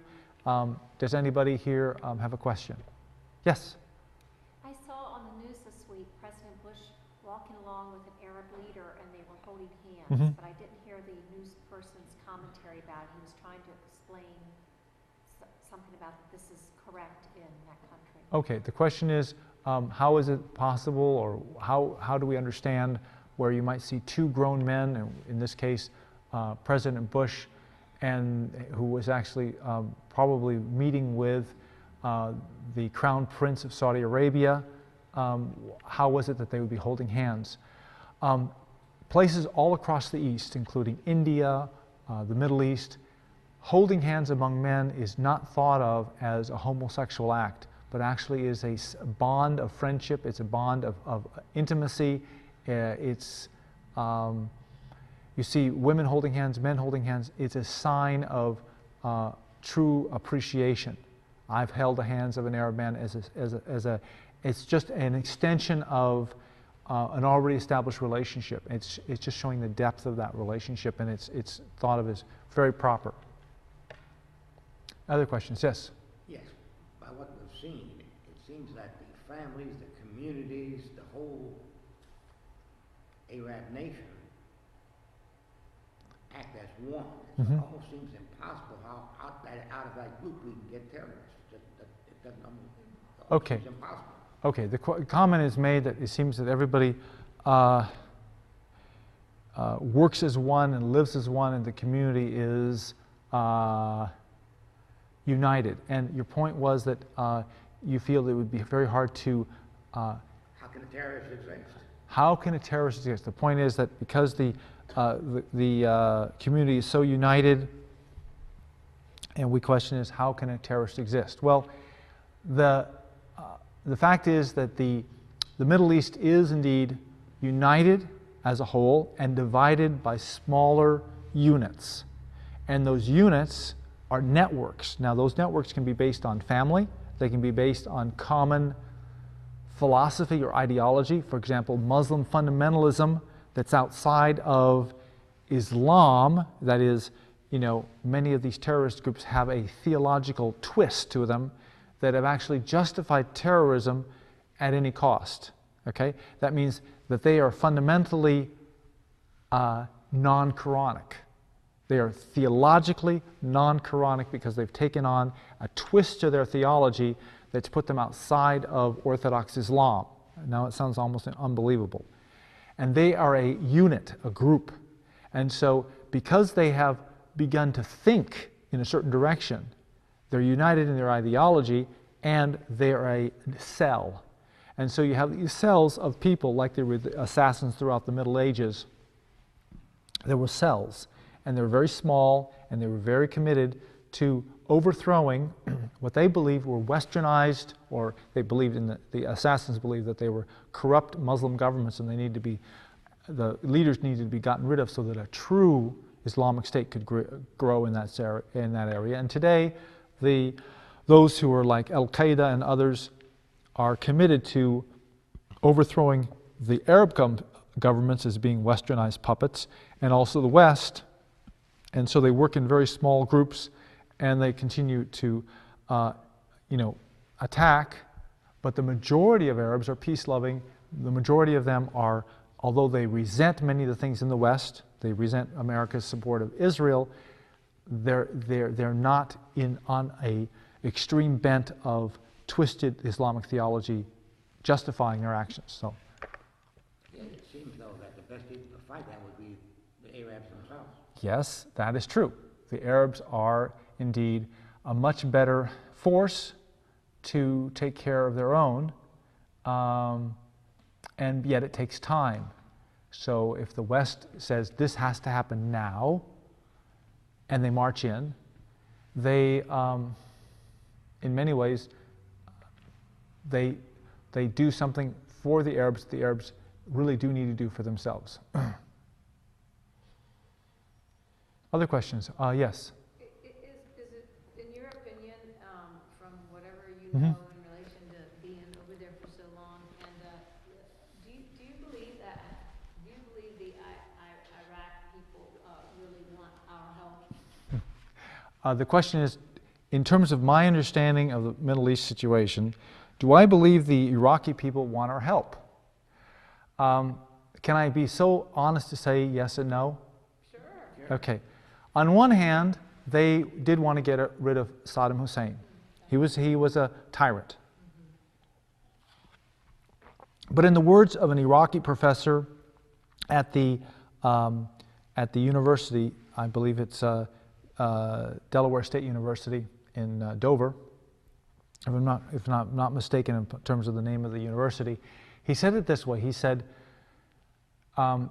Does anybody here have a question? Yes? I saw on the news this week President Bush walking along with an Arab leader and they were holding hands, but I didn't hear the news person's commentary about it. He was trying to explain something about this is correct in that country. Okay, the question is, how is it possible, or how do we understand where you might see two grown men, and in this case, President Bush, and who was actually probably meeting with the Crown Prince of Saudi Arabia. How was it that they would be holding hands? Places all across the East, including India, the Middle East, holding hands among men is not thought of as a homosexual act, but actually is a bond of friendship. It's a bond of intimacy. It's you see women holding hands, men holding hands. It's a sign of true appreciation. I've held the hands of an Arab man it's just an extension of an already established relationship. It's just showing the depth of that relationship, and it's thought of as very proper. Other questions? Yes? Yes. By what we've seen, it seems that the families, the communities, the whole Arab nation act as one. It almost seems impossible how out of that group we can get terrorists. It doesn't Okay. seems impossible. Okay. The comment is made that it seems that everybody works as one and lives as one, and the community is united. And your point was that you feel it would be very hard to... how can a terrorist exist? How can a terrorist exist? The point is that because the community is so united, and we question is, how can a terrorist exist? Well, the fact is that the Middle East is indeed united as a whole and divided by smaller units. And those units are networks. Now, those networks can be based on family. They can be based on common philosophy or ideology. For example, Muslim fundamentalism that's outside of Islam, that is, you know, many of these terrorist groups have a theological twist to them that have actually justified terrorism at any cost. Okay? That means that they are fundamentally non-Quranic. They are theologically non-Quranic because they've taken on a twist to their theology that's put them outside of Orthodox Islam. Now it sounds almost unbelievable. And they are a unit, a group. And so because they have begun to think in a certain direction, they're united in their ideology, and they're a cell. And so you have these cells of people, like there were the assassins throughout the Middle Ages. There were cells, and they were very small, and they were very committed to overthrowing what they believed were westernized, or they believed in the assassins believed that they were corrupt Muslim governments, and they needed to be, the leaders needed to be gotten rid of so that a true Islamic State could grow in that area. And today, those who are like Al-Qaeda and others are committed to overthrowing the Arab governments as being westernized puppets, and also the West. And so they work in very small groups, and they continue to, attack. But the majority of Arabs are peace-loving. The majority of them are, although they resent many of the things in the West, they resent America's support of Israel, they're not on a extreme bent of twisted Islamic theology justifying their actions. So. It seems, though, that the best people to fight that would be the Arabs themselves. Yes, that is true. The Arabs are indeed a much better force to take care of their own, and yet it takes time. So if the West says this has to happen now, and they march in, they, in many ways, they do something for the Arabs really do need to do for themselves. Other questions? Yes? Is it, in your opinion, from whatever you know in relation to being over there for so long, and do you believe the Iraq people really want our help? The question is, in terms of my understanding of the Middle East situation, do I believe the Iraqi people want our help? Can I be so honest to say yes and no? Sure. Okay. On one hand, they did want to get rid of Saddam Hussein. He was a tyrant. But in the words of an Iraqi professor at the university, I believe it's Delaware State University in Dover, if I'm not mistaken in terms of the name of the university, he said it this way. He said,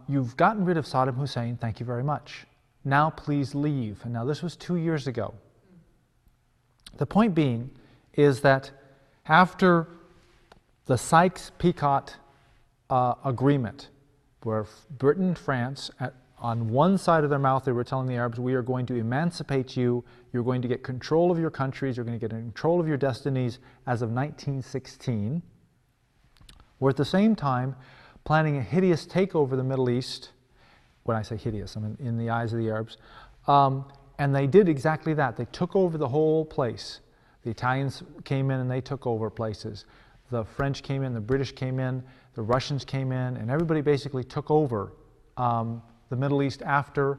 "You've gotten rid of Saddam Hussein, thank you very much. Now please leave." And now this was 2 years ago. The point being is that after the Sykes-Picot agreement, where Britain and France, on one side of their mouth, they were telling the Arabs, we are going to emancipate you, you're going to get control of your countries, you're going to get control of your destinies as of 1916. We're at the same time planning a hideous takeover of the Middle East. When I say hideous, I mean in the eyes of the Arabs. And they did exactly that. They took over the whole place. The Italians came in and they took over places. The French came in, the British came in, the Russians came in, and everybody basically took over the Middle East after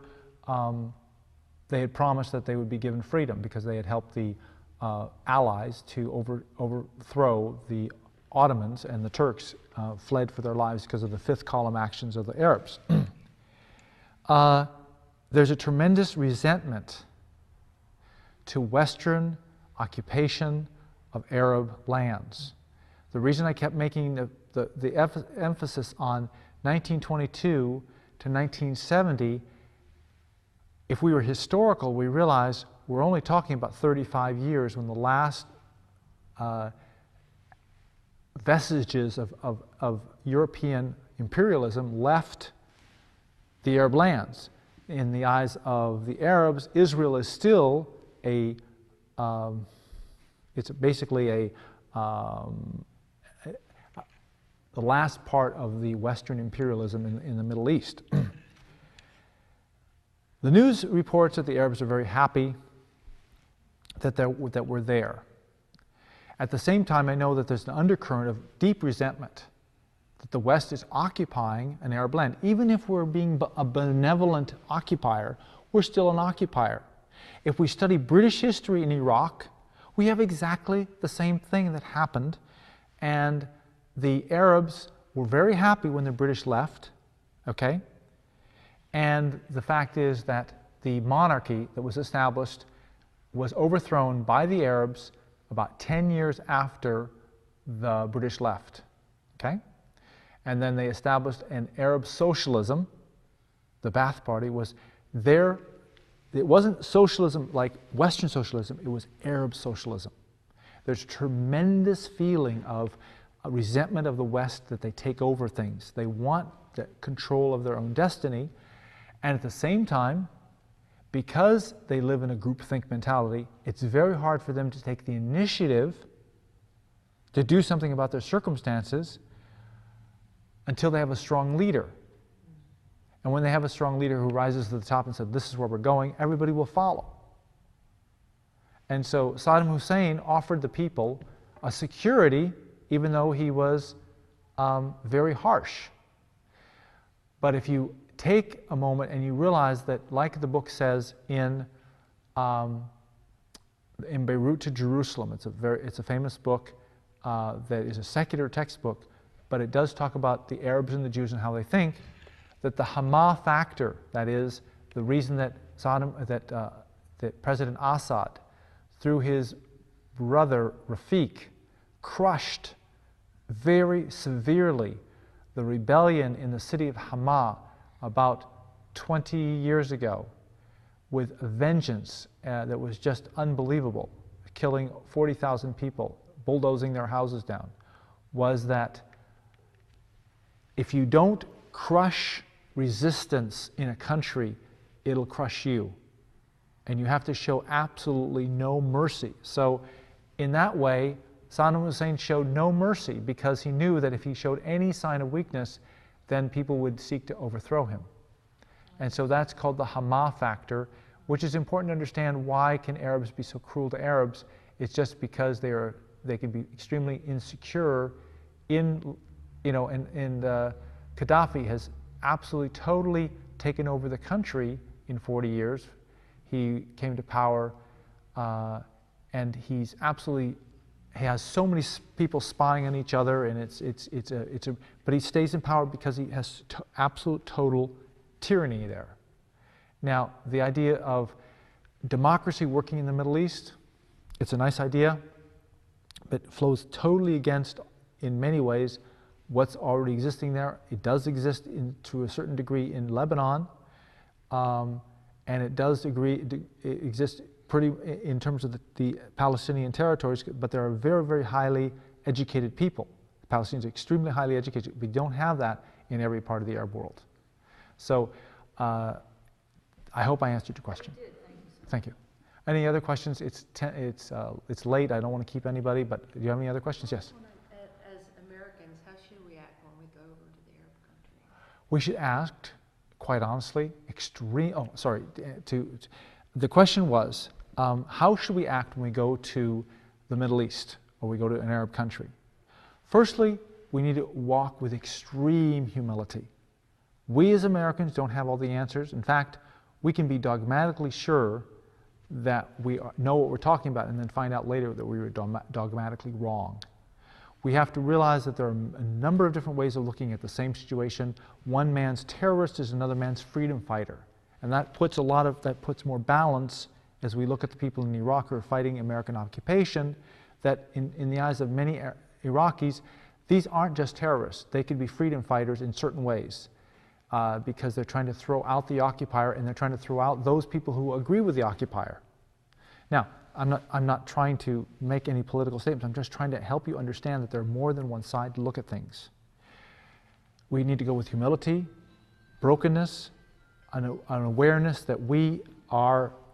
they had promised that they would be given freedom because they had helped the Allies to overthrow the Ottomans, and the Turks fled for their lives because of the fifth column actions of the Arabs. There's a tremendous resentment to Western occupation of Arab lands. The reason I kept making the emphasis on 1922 to 1970, if we were historical, we realize we're only talking about 35 years when the last vestiges of European imperialism left the Arab lands. In the eyes of the Arabs, Israel is still it's basically the last part of the Western imperialism in the Middle East. The news reports that the Arabs are very happy that we're there. At the same time, I know that there's an undercurrent of deep resentment that the West is occupying an Arab land. Even if we're being a benevolent occupier, we're still an occupier. If we study British history in Iraq, we have exactly the same thing that happened, and the Arabs were very happy when the British left, okay? And the fact is that the monarchy that was established was overthrown by the Arabs about 10 years after the British left, okay? And then they established an Arab socialism. The Ba'ath Party was there. It wasn't socialism like Western socialism, it was Arab socialism. There's a tremendous feeling of a resentment of the West that they take over things. They want the control of their own destiny, and at the same time, because they live in a groupthink mentality, it's very hard for them to take the initiative to do something about their circumstances until they have a strong leader. And when they have a strong leader who rises to the top and says, this is where we're going, everybody will follow. And so Saddam Hussein offered the people a security, even though he was very harsh. But if you take a moment and you realize that, like the book says in Beirut to Jerusalem, it's a famous book that is a secular textbook, but it does talk about the Arabs and the Jews and how they think, that the Hama factor, that is, the reason that that President Assad, through his brother Rafiq, crushed very severely the rebellion in the city of Hama about 20 years ago with a vengeance that was just unbelievable, killing 40,000 people, bulldozing their houses down, was that if you don't crush resistance in a country, it'll crush you. And you have to show absolutely no mercy. So in that way, Saddam Hussein showed no mercy because he knew that if he showed any sign of weakness, then people would seek to overthrow him. And so that's called the Hama factor, which is important to understand. Why can Arabs be so cruel to Arabs? It's just because they can be extremely insecure and Gaddafi has absolutely, totally taken over the country in 40 years. He came to power and he has so many people spying on each other, and but he stays in power because he has absolute total tyranny there. Now, the idea of democracy working in the Middle East, it's a nice idea, but it flows totally against, in many ways, what's already existing there. It does exist to a certain degree in Lebanon, and it does exist pretty in terms of the Palestinian territories, but there are very, very highly educated people. The Palestinians are extremely highly educated. We don't have that in every part of the Arab world. So I hope I answered your question. You did. Thank you so much. Thank you. Any other questions? It's late. I don't want to keep anybody, but do you have any other questions? Yes. As Americans, how should we act when we go over to the Arab country? We should act, quite honestly, the question was, how should we act when we go to the Middle East or we go to an Arab country? Firstly, we need to walk with extreme humility. We as Americans don't have all the answers. In fact, we can be dogmatically sure that we know what we're talking about and then find out later that we were dogmatically wrong. We have to realize that there are a number of different ways of looking at the same situation. One man's terrorist is another man's freedom fighter. And that puts more balance as we look at the people in Iraq who are fighting American occupation, that in the eyes of many Iraqis, these aren't just terrorists. They could be freedom fighters in certain ways because they're trying to throw out the occupier and they're trying to throw out those people who agree with the occupier. Now, I'm not trying to make any political statements. I'm just trying to help you understand that there are more than one side to look at things. We need to go with humility, brokenness, an awareness that we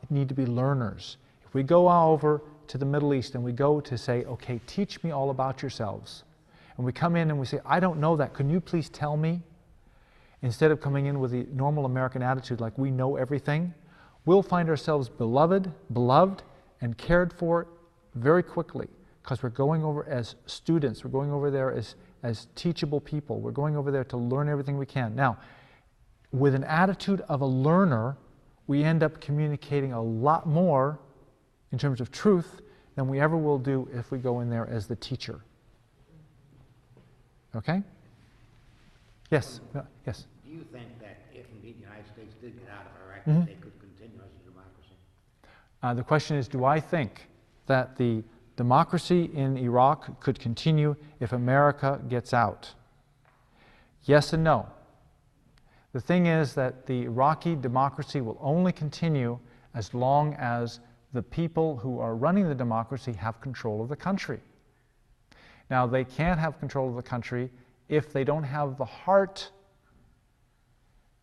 need to be learners. If we go over to the Middle East and we go to say, okay, teach me all about yourselves, and we come in and we say, I don't know that, can you please tell me? Instead of coming in with the normal American attitude like we know everything, we'll find ourselves beloved, and cared for very quickly, because we're going over as students, we're going over there as teachable people, we're going over there to learn everything we can. Now, with an attitude of a learner, we end up communicating a lot more in terms of truth than we ever will do if we go in there as the teacher. Okay? Yes? Yes? Do you think that if indeed the United States did get out of Iraq, Mm-hmm. they could continue as a democracy? The question is, do I think that the democracy in Iraq could continue if America gets out? Yes and no. The thing is that the Iraqi democracy will only continue as long as the people who are running the democracy have control of the country. Now, they can't have control of the country if they don't have the heart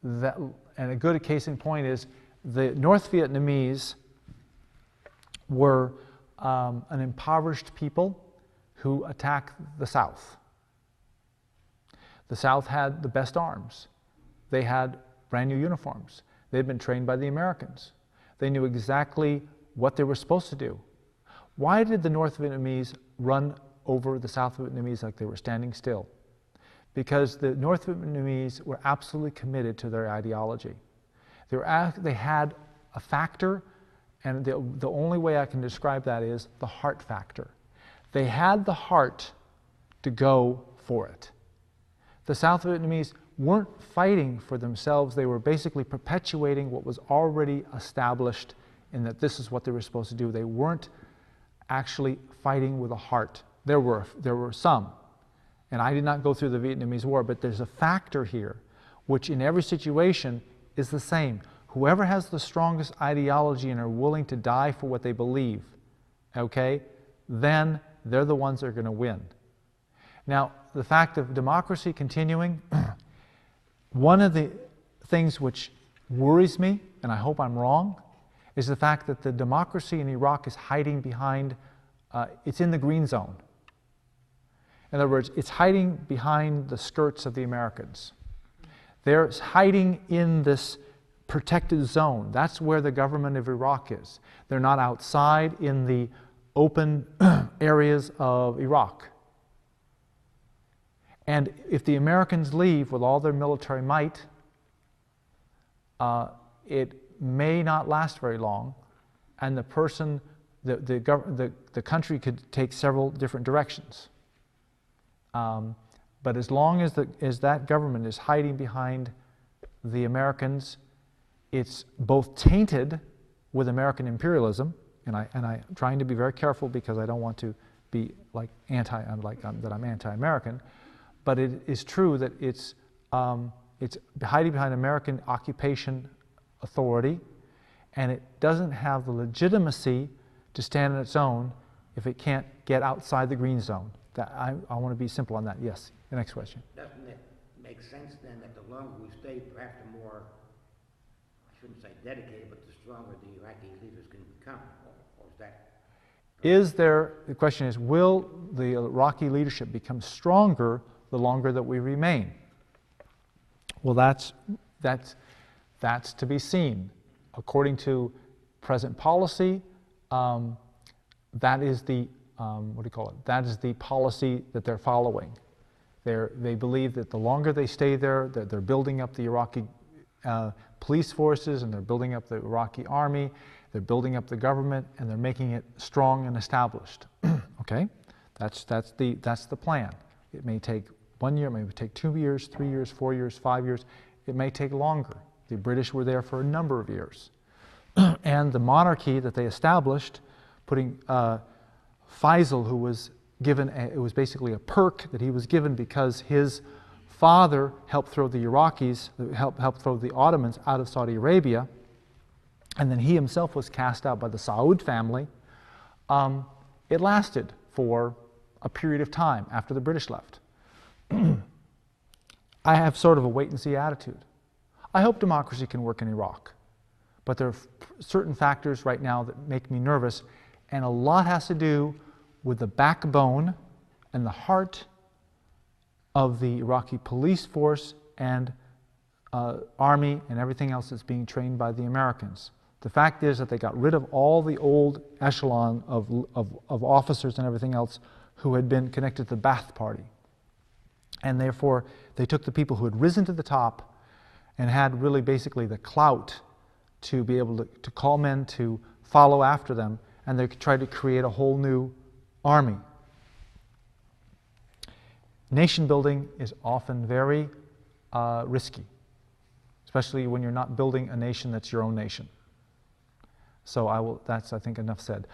that, and a good case in point is the North Vietnamese were an impoverished people who attack the South. The South had the best arms. They had brand new uniforms. They'd been trained by the Americans. They knew exactly what they were supposed to do. Why did the North Vietnamese run over the South Vietnamese like they were standing still? Because the North Vietnamese were absolutely committed to their ideology. They had a factor, and the only way I can describe that is the heart factor. They had the heart to go for it. The South Vietnamese weren't fighting for themselves. They were basically perpetuating what was already established in that this is what they were supposed to do. They weren't actually fighting with a heart. There were some, and I did not go through the Vietnamese War, but there's a factor here which in every situation is the same. Whoever has the strongest ideology and are willing to die for what they believe, okay, then they're the ones that are going to win. Now, the fact of democracy continuing, one of the things which worries me, and I hope I'm wrong, is the fact that the democracy in Iraq is hiding behind, it's in the green zone. In other words, it's hiding behind the skirts of the Americans. They're hiding in this protected zone. That's where the government of Iraq is. They're not outside in the open areas of Iraq. And if the Americans leave with all their military might, it may not last very long, and the country could take several different directions. But as long as that government is hiding behind the Americans, it's both tainted with American imperialism, and I'm trying to be very careful because I don't want to be like that I'm anti-American, but it is true that it's hiding behind American occupation authority, and it doesn't have the legitimacy to stand on its own if it can't get outside the green zone. I want to be simple on that. Yes. The next question. Doesn't it make sense then that the longer we stay, perhaps the more, I shouldn't say dedicated, but the stronger the Iraqi leaders can become? Or is that? The question is, will the Iraqi leadership become stronger the longer that we remain? Well, that's to be seen. According to present policy, that is the that is the policy that they're following. They believe that the longer they stay there, that they're building up the Iraqi police forces, and they're building up the Iraqi army, they're building up the government, and they're making it strong and established. Okay, that's the plan. It may take 1 year, it may take 2 years, 3 years, 4 years, 5 years. It may take longer. The British were there for a number of years. And the monarchy that they established, putting Faisal, who was given, it was basically a perk that he was given because his father helped throw the Iraqis, helped throw the Ottomans out of Saudi Arabia, and then he himself was cast out by the Saud family. It lasted for a period of time after the British left. I have sort of a wait-and-see attitude. I hope democracy can work in Iraq, but there are certain factors right now that make me nervous, and a lot has to do with the backbone and the heart of the Iraqi police force and army and everything else that's being trained by the Americans. The fact is that they got rid of all the old echelon of officers and everything else who had been connected to the Ba'ath Party. And therefore, they took the people who had risen to the top and had really basically the clout to be able to call men to follow after them, and they tried to create a whole new army. Nation building is often very risky, especially when you're not building a nation that's your own nation. So that's, I think, enough said.